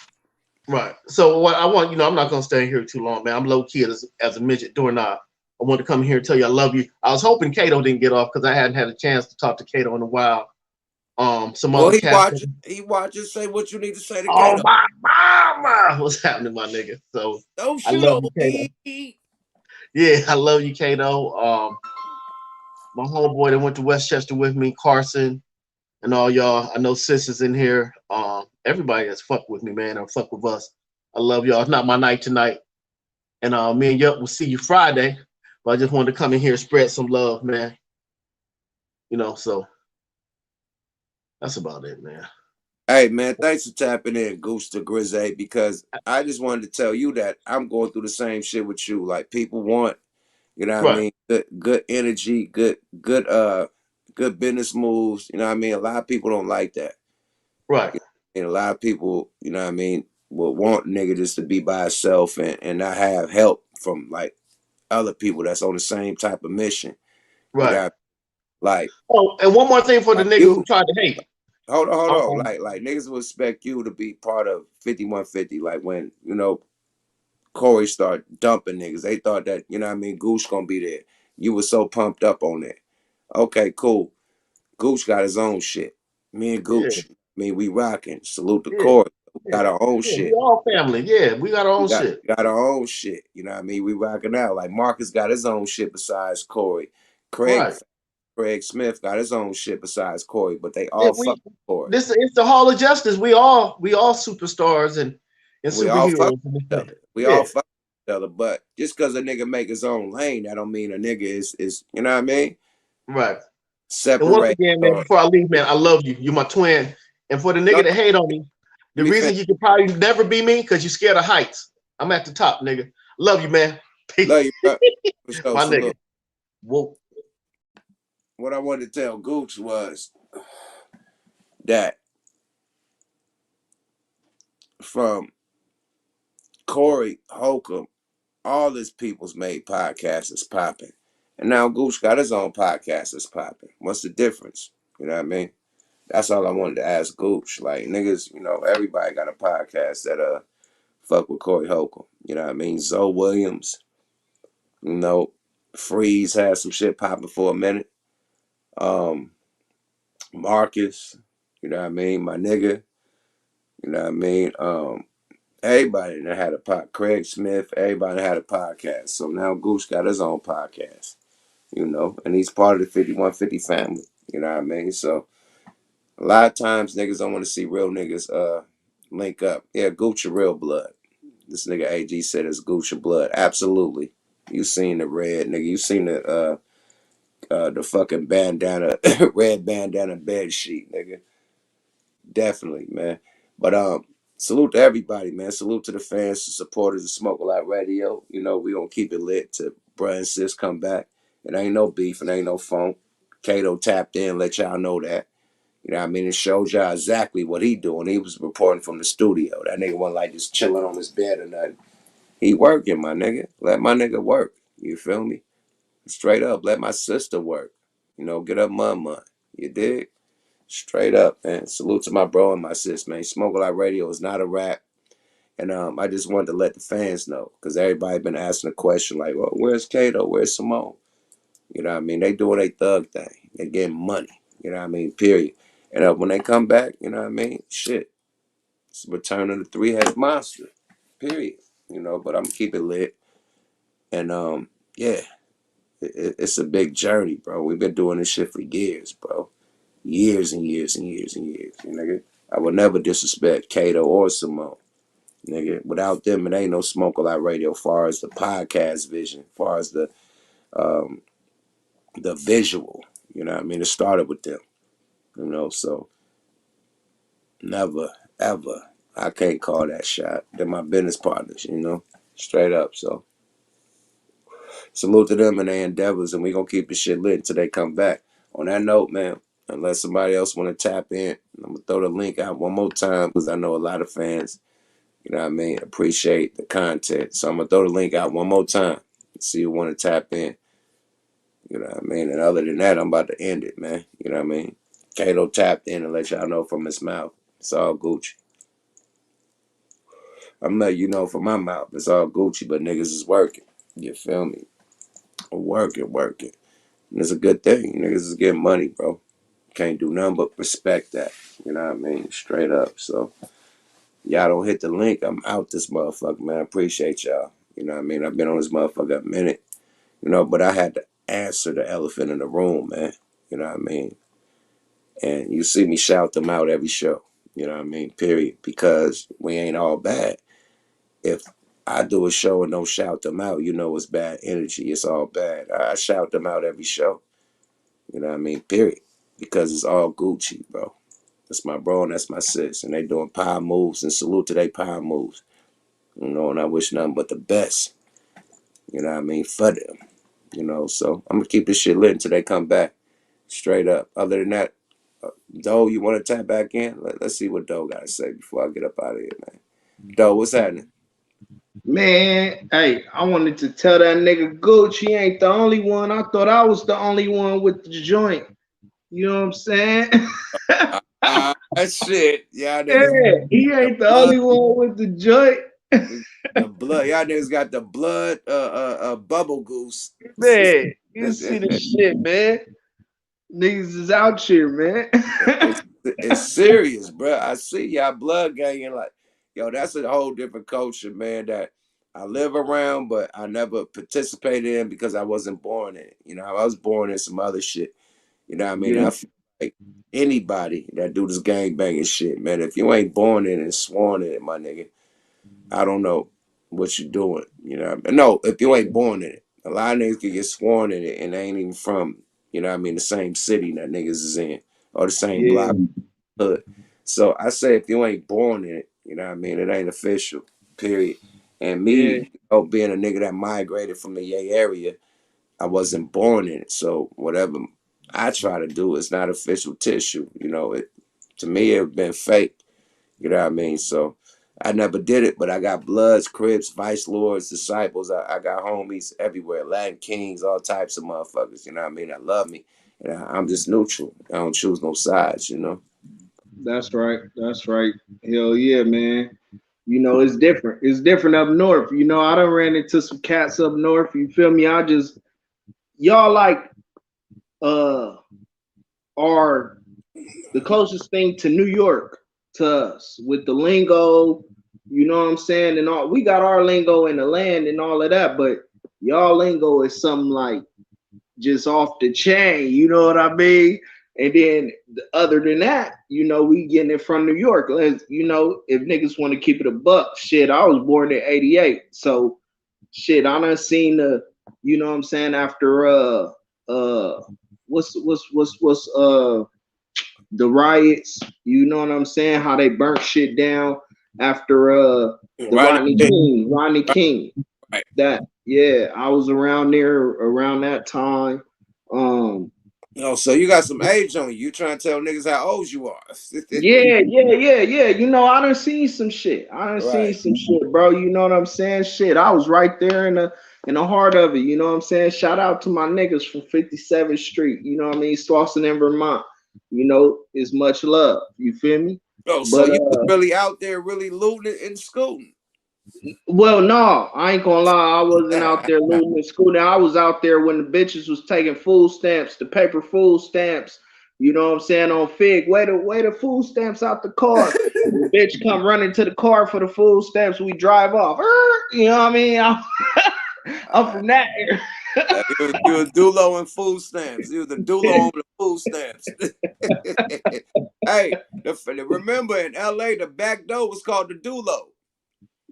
right. So what I want, I'm not gonna stay here too long, man. I'm low key as a midget doorknob. I want to come here and tell you I love you. I was hoping Kato didn't get off because I hadn't had a chance to talk to Kato in a while. Some Well, other cats. he watches, say what you need to say to Oh Kato. my mama, what's happening, my nigga? So Don't I shoot love on you, Kato. me. Yeah, I love you, Cato. My homeboy that went to Westchester with me, Carson, and all y'all. I know Sis is in here. Everybody that's fucked with me, man, or fuck with us. I love y'all. It's not my night tonight. And me and Yup will see you Friday. But I just wanted to come in here and spread some love, man. So that's about it, man. Hey man, thanks for tapping in, Goose to Grizzy, because I just wanted to tell you that I'm going through the same shit with you. Like people want, you know what I Right, mean, good energy, good business moves. You know what I mean? A lot of people don't like that. right, And a lot of people, you know what I mean, will want nigga just to be by himself and not have help from like other people that's on the same type of mission. You right. got like Oh, and one more thing for the like niggas who you. tried to hate. Hold on. Um, Like niggas will expect you to be part of 5150. Like when, you know, Corey started dumping niggas. They thought that, you know what I mean, Gooch gonna be there. You were so pumped up on that. Okay, cool. Gooch got his own shit. Me and yeah, Gooch, I mean, we rocking. Salute to yeah, Corey. We yeah, got our own yeah. We shit. all family. Yeah, we got our We own got shit. we got our own shit. You know what I mean? We rocking out. Like Marcus got his own shit besides Corey. Craig Right. Craig Smith got his own shit besides Corey, but they Yeah, all fuck Corey. this it's the Hall of Justice. We all superstars and We all fuck superheroes in this each thing. other. We all Yeah, fuck each other. But just because a nigga make his own lane, that don't mean a nigga is you know what I mean? right. And once Separate again, man, or before I leave, man, I love you. You're my twin. And for the no, nigga that hate on me, let the me finish. reason you can probably never be me because you're scared of heights. I'm at the top, nigga. Love you, man. Love you, bro. For sure. My nigga. Salute. Whoa. What I wanted to tell Gooch was that from Corey Holcomb, all his people's made podcasts is popping. And now Gooch got his own podcast that's popping. What's the difference? You know what I mean? That's all I wanted to ask Gooch. Like niggas, you know, everybody got a podcast that fuck with Corey Holcomb. You know what I mean? Zoe Williams, you know, Freeze had some shit popping for a minute. Um, Marcus, you know what I mean? My nigga, you know what I mean? Everybody that had a pod, Craig Smith, everybody had a podcast. So now Goose got his own podcast, you know, and he's part of the 5150 family. You know what I mean? So a lot of times niggas don't want to see real niggas link up. Yeah, Gooch real blood. This nigga AG said it's Gooch blood. Absolutely. You seen the red nigga. You seen the fucking bandana, red bandana bed sheet, nigga. Definitely, man. But salute to everybody, man. Salute to the fans, the supporters of Smoke a Lot Radio. You know, we gonna keep it lit till bruh and sis come back. It ain't no beef, it ain't no funk. Cato tapped in, let y'all know that. You know what I mean? It showed y'all exactly what he doing. He was reporting from the studio. That nigga wasn't like just chilling on his bed or nothing. He working, my nigga. Let my nigga work. You feel me? Straight up, let my sister work. You know, get up mama. You dig? Straight up, man. Salute to my bro and my sis, man. Smoke a Lot Radio is not a rap. And I just wanted to let the fans know, because everybody been asking a question like, well, where's Cato? Where's Simone? You know what I mean? They doing a thug thing. They getting money. You know what I mean? Period. And when they come back, you know what I mean? Shit. It's return of the three-headed monster. Period. You know, but I'm gonna keep it lit. And yeah, it's a big journey, bro. We've been doing this shit for years, bro. Years and years and years and years. You nigga. I would never disrespect Cato or Simone. Nigga. Without them, it ain't no Smoke a Lot Radio far as the podcast vision, far as um the visual. You know what I mean? It started with them. You know, so never, ever. I can't call that shot. They're my business partners, you know? Straight up. So salute to them and their endeavors, and we gonna keep the shit lit until they come back. On that note, man, unless somebody else want to tap in, I'm gonna throw the link out one more time because I know a lot of fans, you know what I mean, appreciate the content. So I'm gonna throw the link out one more time. See who want to tap in. You know what I mean? And other than that, I'm about to end it, man. You know what I mean? Cato tapped in and let y'all know from his mouth. It's all Gucci. I'm letting you know from my mouth. It's all Gucci, but niggas is working. You feel me? Working, working. And it's a good thing. Niggas is getting money, bro. Can't do nothing but respect that. You know what I mean? Straight up. So y'all don't hit the link. I'm out this motherfucker, man. I appreciate y'all. You know what I mean? I've been on this motherfucker a minute. you know. But I had to answer the elephant in the room, man. You know what I mean? And you see me shout them out every show. You know what I mean? Period. Because we ain't all bad. If I do a show and don't shout them out, you know it's bad energy. It's all bad. I shout them out every show. You know what I mean? Period. Because it's all Gucci, bro. That's my bro and that's my sis. And they doing power moves, and salute to they power moves. You know, and I wish nothing but the best. You know what I mean? For them. You know, so I'm gonna keep this shit lit until they come back. Straight up. Other than that, Doe, you want to tap back in? Let's see what Doe got to say before I get up out of here, man. Doe, what's happening? Man, hey, I wanted to tell that nigga Gooch he ain't the only one. I thought I was the only one with the joint. You know what I'm saying? Shit. Y'all Yeah, niggas he the ain't the blood. only one with the joint. The blood. Y'all niggas got the blood bubble goose. Man, you see the shit, man. Niggas is out here, man. It's serious, bro. I see y'all blood gang like, yo, that's a whole different culture, man, that I live around, but I never participated in because I wasn't born in it. You know, I was born in some other shit. You know what I mean? Yeah, I feel like anybody that do this gang banging shit, man, if you ain't born in it and sworn in it, my nigga, I don't know what you doing. You know what I mean? No, if you ain't born in it. A lot of niggas can get sworn in it and they ain't even from, you know what I mean, the same city that niggas is in or the same yeah, block hood. So I say if you ain't born in it, you know what I mean, it ain't official, period. And me, yeah, you know, being a nigga that migrated from the Yay area, I wasn't born in it. So whatever I try to do is not official tissue. You know, it to me it been fake. You know what I mean? So I never did it, but I got Bloods, Crips, Vice Lords, Disciples. I got homies everywhere, Latin Kings, all types of motherfuckers. You know what I mean? That love me. And I'm just neutral. I don't choose no sides, you know? that's right. That's right. Hell yeah, man. You know, it's different. It's different up north. You know, I done ran into some cats up north. You feel me? Y'all like are the closest thing to New York to us with the lingo, you know what I'm saying? And all we got our lingo in the land and all of that, but y'all lingo is something like just off the chain, you know what I mean? And then other than that, you know, we getting it from New York. You know, if niggas want to keep it a buck, shit, I was born in '88. So shit, I done seen you know what I'm saying, after what's the riots, you know what I'm saying? How they burnt shit down after the Right. Rodney King. Right. That yeah, I was around there around that time. Oh, so you got some age on you. You trying to tell niggas how old you are. Yeah. You know, I done seen some shit. Right. Bro. You know what I'm saying? Shit, I was right there in the heart of it. You know what I'm saying? Shout out to my niggas from 57th Street. You know what I mean? Slauson in Vermont. You know, it's much love. You feel me? Oh, so But you was really out there really looting and scooting. well, no, I ain't gonna lie. I wasn't out there looting in school. Now I was out there when the bitches was taking food stamps, the paper food stamps. You know what I'm saying? On Fig, way the food stamps out the car. The bitch come running to the car for the food stamps. We drive off. You know what I mean? I'm from that area. You was Dulo and food stamps. You was the Dulo on the food stamps. Hey, remember in LA the back door was called the Dulo.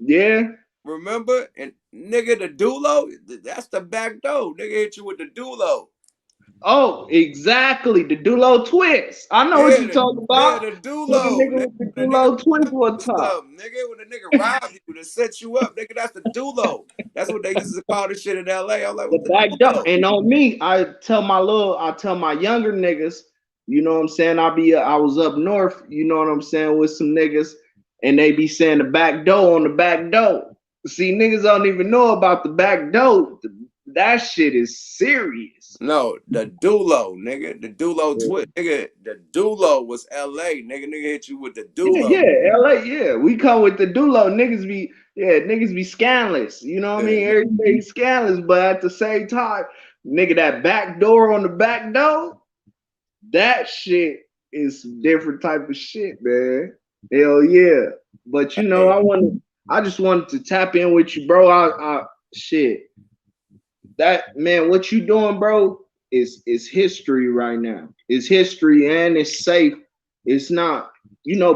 Yeah. Remember? And nigga, the Dulo, that's the back door. Nigga hit you with the Dulo. Oh, exactly. The Dulo twist. I know what Yeah, you talking about. the With the Dulo. nigga Nigga, with the when a nigga Dulo twist on do top. something, nigga, when a nigga rob you to set you up, nigga, that's the Dulo. That's what they used to call this shit in LA. I'm like, The what the back door. Dulo? And on me, I tell my younger niggas, you know what I'm saying? I was up north, you know what I'm saying, with some niggas, and they be saying the back door on the back door. See, niggas don't even know about the back door. That shit is serious. No, the Dulo, nigga. The Dulo twist. Nigga, the Dulo was LA. Nigga hit you with the Dulo. Yeah, LA, yeah. We come with the Dulo. Niggas be scandalous. You know what I Yeah. mean? Everything scandalous, but at the same time, nigga, that back door on the back door, that shit is some different type of shit, man. Hell yeah. But you know, Hey, I just wanted to tap in with you, bro. I shit. that man, what you doing, bro, is history right now. It's history and it's safe. It's not,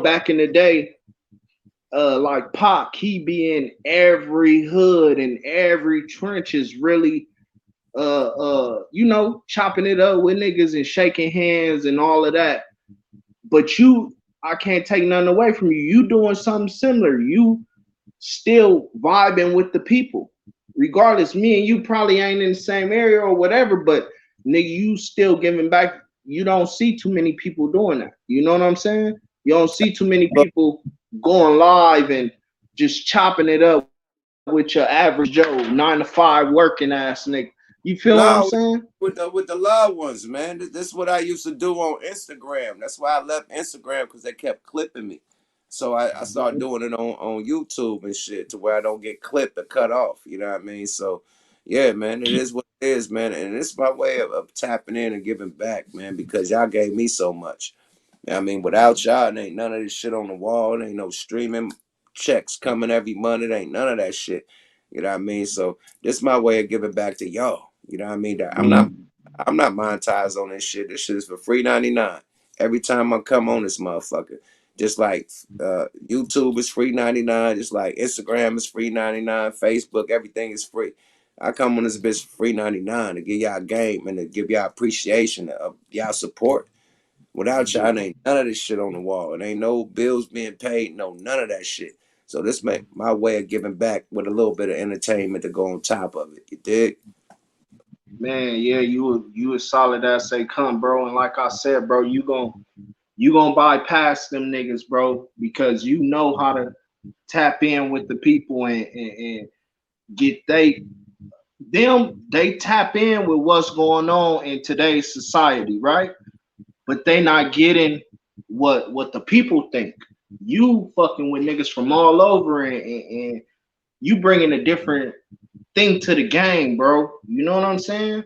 back in the day, like Pac, he be in every hood and every trench is really chopping it up with niggas and shaking hands and all of that. But I can't take nothing away from you. You doing something similar. You still vibing with the people. Regardless, me and you probably ain't in the same area or whatever, but nigga, you still giving back. You don't see too many people doing that. You know what I'm saying? You don't see too many people going live and just chopping it up with your average Joe, 9 to 5 working ass nigga. You feel what I'm No, saying? with the loved ones, man. This is what I used to do on Instagram. That's why I left Instagram because they kept clipping me. So I started doing it on YouTube and shit to where I don't get clipped or cut off. You know what I mean? So yeah, man, it is what it is, man. And it's my way of tapping in and giving back, man, because y'all gave me so much. I mean, without y'all, it ain't none of this shit on the wall. It ain't no streaming checks coming every month. It ain't none of that shit. You know what I mean? So this is my way of giving back to y'all. You know what I mean? That I'm not monetized on this shit. This shit is for free 99 every time I come on this motherfucker. Just like YouTube is free 99, just like Instagram is free 99, Facebook, everything is free. I come on this bitch for free 99 to give y'all game and to give y'all appreciation of y'all support. Without y'all, ain't none of this shit on the wall. It ain't no bills being paid, no none of that shit. So this my way of giving back with a little bit of entertainment to go on top of it. You dig? Man, yeah, you a solid as they come, bro. And like I said, bro, you gonna bypass them niggas, bro, because you know how to tap in with the people and get they tap in with what's going on in today's society, right? But they not getting what the people think. You fucking with niggas from all over and you bringing a different thing to the game, bro. You know what I'm saying?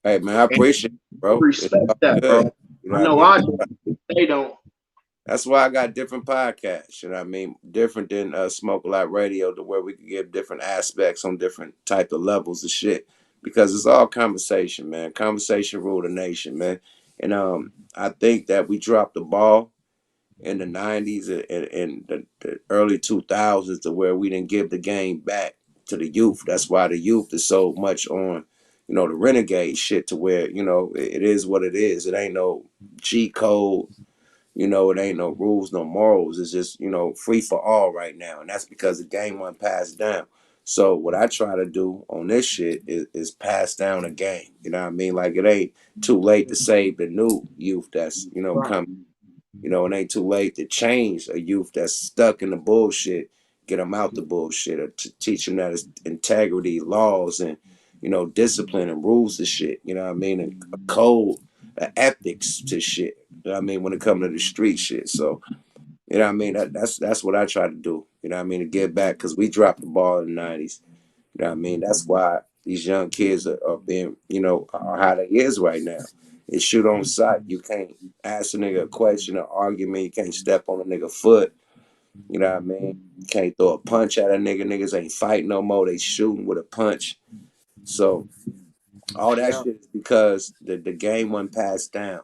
Hey man, I And appreciate it, bro. It's respect all that, bro. good. You know I what I know mean? I do. They don't. That's why I got different podcasts. You know what I mean? Different than Smoke a Lot Radio, to where we can give different aspects on different type of levels of shit. Because it's all conversation, man. Conversation rule the nation, man. And I think that we dropped the ball in the 90s and the early 2000s to where we didn't give the game back to the youth. That's why the youth is so much on, the renegade shit, to where, it is what it is. It ain't no G code, it ain't no rules, no morals. It's just, free for all right now. And that's because the game wasn't passed down. So what I try to do on this shit is pass down a game. You know what I mean? Like, it ain't too late to save the new youth that's, Right. coming. It ain't too late to change a youth that's stuck in the bullshit, get them out the bullshit, or teach them that it's integrity, laws, and, discipline and rules to shit. You know what I mean? A code, ethics to shit. You know what I mean? When it comes to the street shit. So, you know what I mean? That's what I try to do. You know what I mean? To give back, because we dropped the ball in the 90s. You know what I mean? That's why these young kids are being, are how they is right now. It's shoot on sight. You can't ask a nigga a question or argument. You can't step on a nigga foot. You know what I mean? You can't throw a punch at a nigga. Niggas ain't fighting no more. They shooting with a punch. So all that Yeah. shit is because the game wasn't passed down.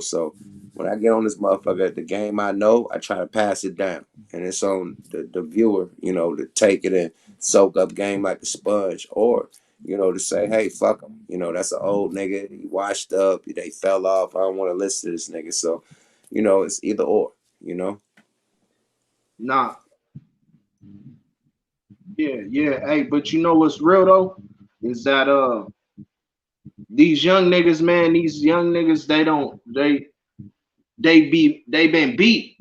So when I get on this motherfucker, the game I know, I try to pass it down. And it's on the viewer, to take it and soak up game like a sponge, or, to say, hey, fuck him. That's an old nigga. He washed up. They fell off. I don't want to listen to this nigga. So, it's either or, you know? Nah. Yeah, yeah. Hey, but you know what's real though? Is that these young niggas, man, these young niggas, they been beat.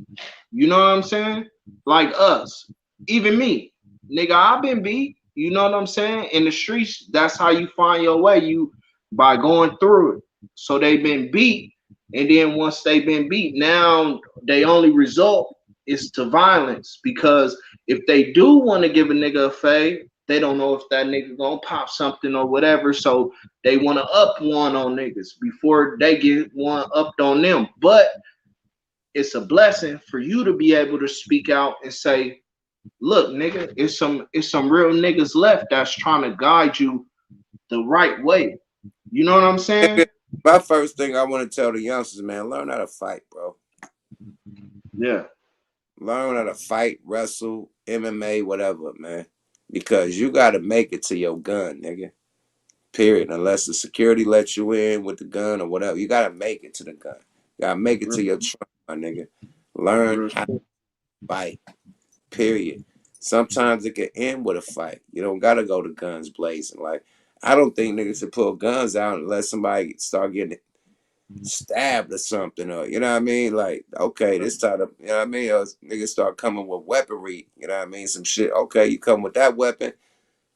You know what I'm saying? Like us. Even me. Nigga, I've been beat. You know what I'm saying? In the streets, that's how you find your way. You by going through it. So they've been beat. And then once they've been beat, now they only result is to violence. Because if they do want to give a nigga a fade, they don't know if that nigga gonna pop something or whatever. So they want to up one on niggas before they get one upped on them. But it's a blessing for you to be able to speak out and say, look, nigga, it's some real niggas left that's trying to guide you the right way. You know what I'm saying? My first thing I want to tell the youngsters, man, learn how to fight, bro. Yeah. Learn how to fight, wrestle, MMA, whatever, man. Because you got to make it to your gun, nigga. Period. Unless the security lets you in with the gun or whatever, you got to make it to the gun. You got to make it to your trunk, my nigga. Learn how to fight. Period. Sometimes it can end with a fight. You don't got to go to guns blazing. Like, I don't think niggas should pull guns out unless somebody start getting stabbed or something, or you know what I mean? Like, okay, this time of, you know what I mean? Or niggas start coming with weaponry, you know what I mean? Some shit. Okay, you come with that weapon,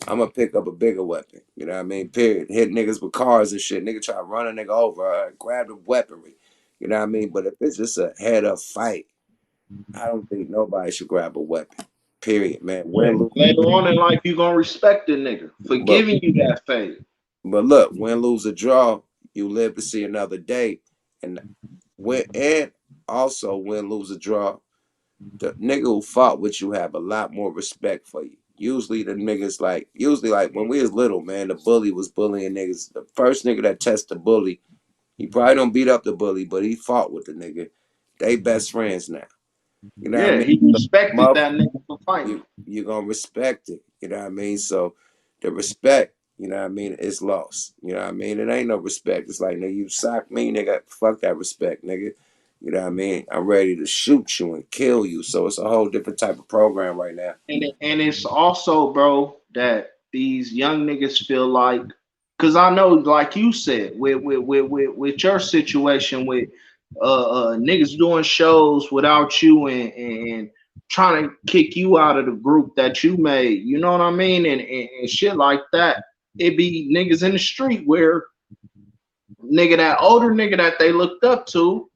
I'm gonna pick up a bigger weapon. You know what I mean? Period. Hit niggas with cars and shit. Nigga try to run a nigga over, grab the weaponry. You know what I mean? But if it's just a head up fight, I don't think nobody should grab a weapon. Period, man. Yeah. Win, lose. Later on in life, you gonna respect the nigga for But giving you that favor. but look, win, lose, or draw, you live to see another day. And and also win, lose, or draw, the nigga who fought with you have a lot more respect for you. Usually the niggas like when we was little, man, the bully was bullying niggas. The first nigga that tested the bully, he probably don't beat up the bully, but he fought with the nigga. They best friends now. You know what I Yeah, mean? he So, respected that nigga for fighting. you gonna respect it. You know what I mean? So the respect, you know what I mean, is lost. You know what I mean? It ain't no respect. It's like, nigga, you sock me, nigga. Fuck that respect, nigga. You know what I mean? I'm ready to shoot you and kill you. So it's a whole different type of program right now. And it's also, bro, that these young niggas feel like, cause I know, like you said, with your situation with niggas doing shows without you and trying to kick you out of the group that you made, you know what I mean? And shit like that. It be niggas in the street where that older nigga that they looked up to,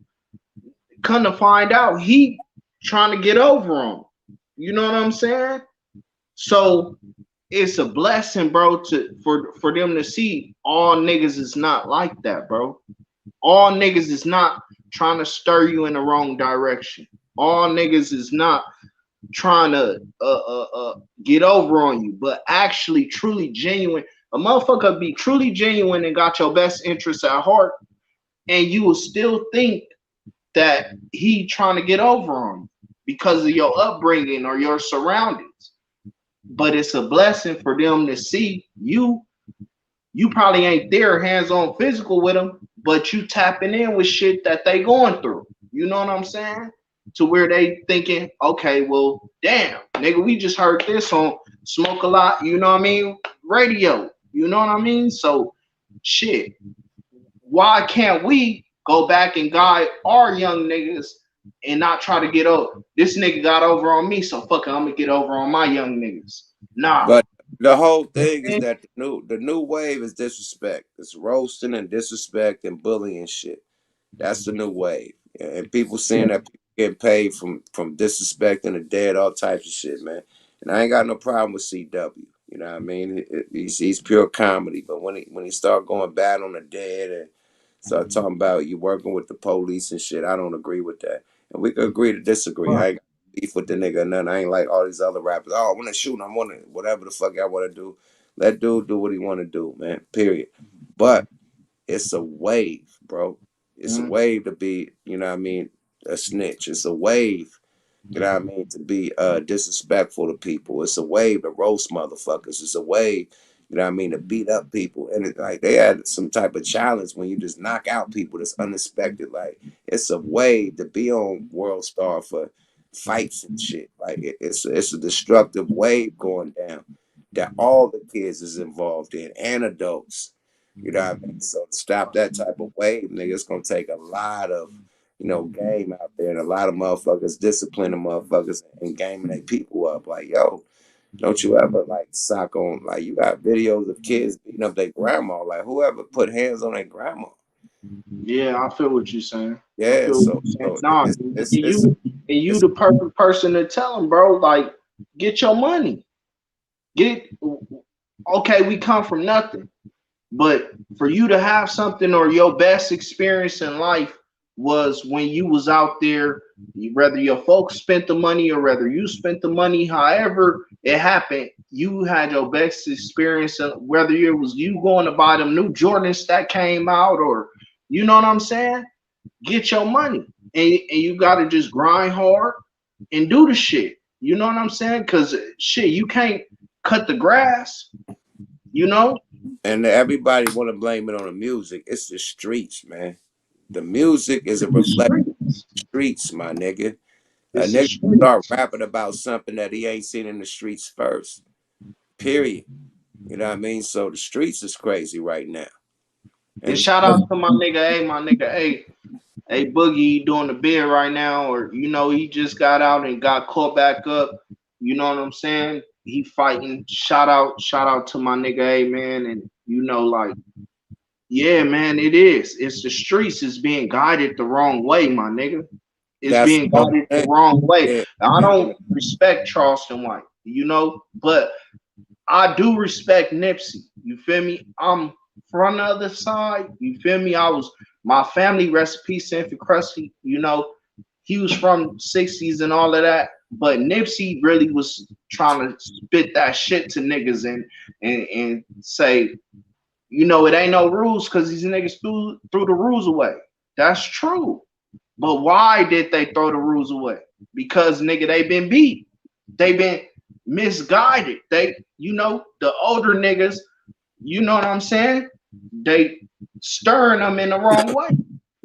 come to find out he trying to get over them. You know what I'm saying? So it's a blessing, bro, for them to see all niggas is not like that, bro. All niggas is not trying to stir you in the wrong direction. All niggas is not trying to get over on you, but actually truly genuine. A motherfucker be truly genuine and got your best interests at heart, and you will still think that he trying to get over on you because of your upbringing or your surroundings. But it's a blessing for them to see you. You probably ain't there hands-on physical with them, but you tapping in with shit that they going through. You know what I'm saying? To where they thinking, okay, well, damn, nigga, we just heard this on Smoke a Lot, you know what I mean? Radio, you know what I mean? So, shit, why can't we go back and guide our young niggas and not try to get over? This nigga got over on me, so fuck it, I'm gonna get over on my young niggas. Nah. But the whole thing is that the new wave is disrespect. It's roasting and disrespect and bullying shit. That's the new wave. And people seeing that people getting paid from disrespecting the dead, all types of shit, man. And I ain't got no problem with CW. You know what I mean? He's pure comedy. But when he start going bad on the dead and start talking about you working with the police and shit, I don't agree with that. And we could agree to disagree. I ain't got beef with the nigga or nothing. I ain't like all these other rappers. Oh, I want to shoot. I want to whatever the fuck I want to do. Let dude do what he want to do, man. Period. But it's a wave, bro. It's a wave to be, you know what I mean, a snitch. It's a wave, you know what I mean, to be disrespectful to people. It's a wave to roast motherfuckers. It's a wave, you know what I mean, to beat up people. And it, like they had some type of challenge when you just knock out people that's unexpected. Like it's a wave to be on World Star for fights and shit. Like it's a destructive wave going down that all the kids is involved in and adults. You know what I mean? So to stop that type of wave, nigga, it's gonna take a lot of, game out there and a lot of motherfuckers disciplining motherfuckers and gaming their people up. Like, yo, don't you ever like sock on like you got videos of kids beating up their grandma. Like whoever put hands on their grandma. Yeah, I feel what you're saying. I Yeah, feel what so you're saying. so Nah, it's and it's it's, you it's the perfect person to tell them, bro. Like, get your money. Get okay. We come from nothing, but for you to have something or your best experience in life was when you was out there whether your folks spent the money or whether you spent the money, however it happened, you had your best experience. Whether it was you going to buy them new Jordans that came out, or you know what I'm saying, get your money, and you got to just grind hard and do the shit. You know what I'm saying? Because shit, you can't cut the grass. You know. And everybody want to blame it on the music. It's the streets, man. The music is a It's the reflection streets. of the streets, my nigga. A It's the nigga start streets. rapping about something that he ain't seen in the streets first. Period. You know what I mean? So the streets is crazy right now. And And shout out to my nigga, hey Boogie, he doing the bid right now, or you know, he just got out and got caught back up. You know what I'm saying? He fighting. Shout out to my nigga, hey man, and you know, like, yeah, man, it is. It's the streets is being guided the wrong way, my nigga. It's that's being all guided the I'm wrong way. saying. I And don't respect Charleston White, you know, but I do respect Nipsey. You feel me? I'm from the other side. You feel me? I was my family recipe Sanford Crusty. You know, he was from '60s and all of that. But Nipsey really was trying to spit that shit to niggas and say, you know, it ain't no rules because these niggas threw the rules away. That's true. But why did they throw the rules away? Because nigga, they been beat. They been misguided. They, you know, the older niggas, you know what I'm saying? They stirring them in the wrong way.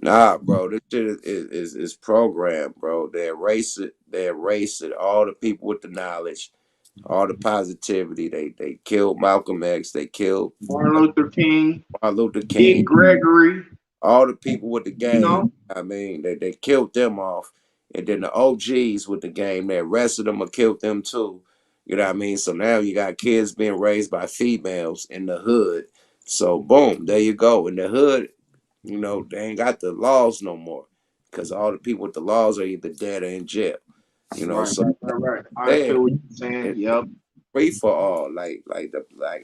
nah, bro, this shit is programmed, bro. They erase it. They erase it. All the people with the knowledge, all the positivity. They killed Malcolm X. They killed Martin Luther King, Martin Luther Big King. Gregory, All the people with the you game. know. I mean, they killed them off. And then the OGs with the game, they arrested them or killed them too. You know what I mean? So now you got kids being raised by females in the hood. So boom, there you go. In the hood, you know, they ain't got the laws no more. Because all the people with the laws are either dead or in jail. You know, Right, so right. I there feel what you're saying. Yep. free for all. Like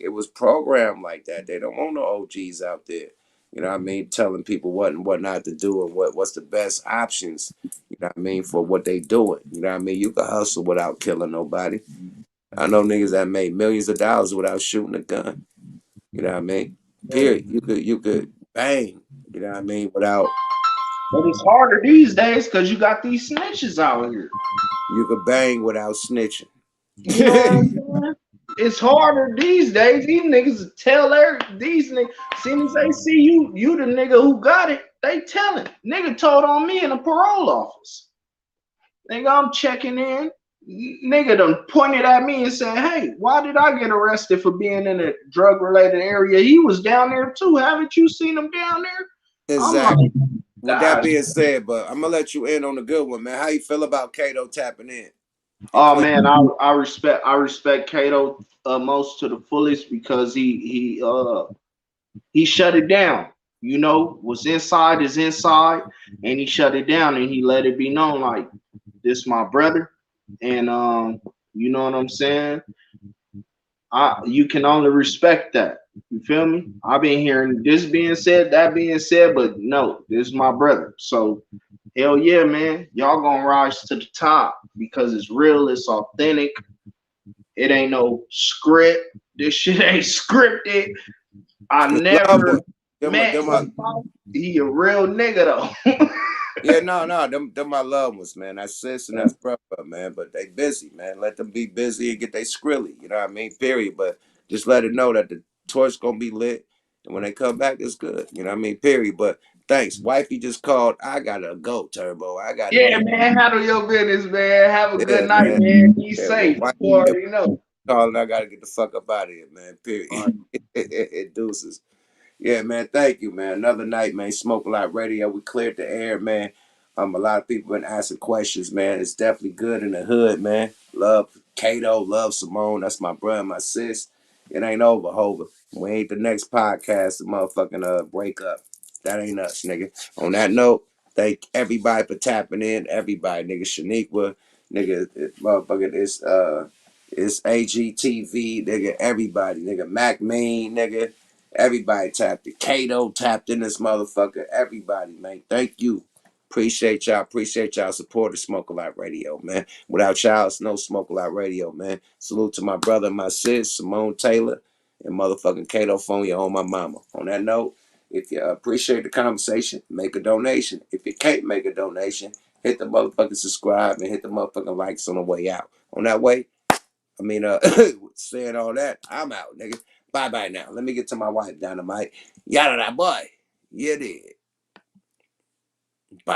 it was programmed like that. They don't want no OGs out there. You know what I mean? Telling people what and what not to do and what's the best options, you know what I mean, for what they doing. You know what I mean? You can hustle without killing nobody. I know niggas that made millions of dollars without shooting a gun. You know what I mean? Period. You could bang, you know what I mean, without But it's harder these days because you got these snitches out here. you could bang without snitching. You know what I'm saying? It's harder these days. These niggas tell these niggas. Soon as they see you the nigga who got it, they telling. Nigga told on me in the parole office. Nigga, I'm checking in. Nigga done pointed at me and said, hey, why did I get arrested for being in a drug related area? He was down there too. Haven't you seen him down there? I'm like, Exactly. With that God. being said, but I'm gonna let you in on the good one, man. How you feel about Cato tapping in and Oh clear? man, I respect Cato most to the fullest because he shut it down. You know, what's inside is inside, and he shut it down and he let it be known like this my brother, and you know what I'm saying. You can only respect that. You feel me? I've been hearing this being said, that being said, but no, this is my brother. So hell yeah, man, y'all gonna rise to the top because it's real, it's authentic. It ain't no script. This shit ain't scripted. I It's love never one. met Them my, him. He a real nigga though. yeah, no, them my loved ones, man. That's sis and that's brother, man. But they busy, man. Let them be busy and get they skrilly. You know what I mean? Period. But just let it know that the torch gonna be lit, and when they come back, it's good. You know what I mean? Period. But thanks, wifey just called. I gotta go, Turbo. I gotta Yeah, get. man. Handle your business, man. Have a good Yeah, night, man. man. Be Yeah, well, safe. wifey You already know. calling. I gotta get the fuck up out of here, man. Period. All right. Deuces. Yeah, man. Thank you, man. Another night, man. Smoke a lot radio. We cleared the air, man. A lot of people been asking questions, man. It's definitely good in the hood, man. Love Cato, love Simone. That's my brother, my sis. It ain't over, Hova. We ain't the next podcast, the motherfucking break up. That ain't us, nigga. On that note, thank everybody for tapping in. Everybody, nigga. Shaniqua, nigga, motherfucking it's AGTV, nigga. Everybody, nigga. Mac Mean, nigga. Everybody tapped it. Cato tapped in this motherfucker. Everybody, man. Thank you. Appreciate y'all. Appreciate y'all support of Smoke a Lot Radio, man. Without y'all, it's no Smoke a Lot Radio, man. Salute to my brother and my sis, Simone Taylor, and motherfucking Cato Phone, you on my mama. On that note, if you appreciate the conversation, make a donation. If you can't make a donation, hit the motherfucking subscribe and hit the motherfucking likes on the way out. On that way, saying all that, I'm out, nigga. Bye-bye now. Let me get to my wife, Dynamite. Yada, boy. You did.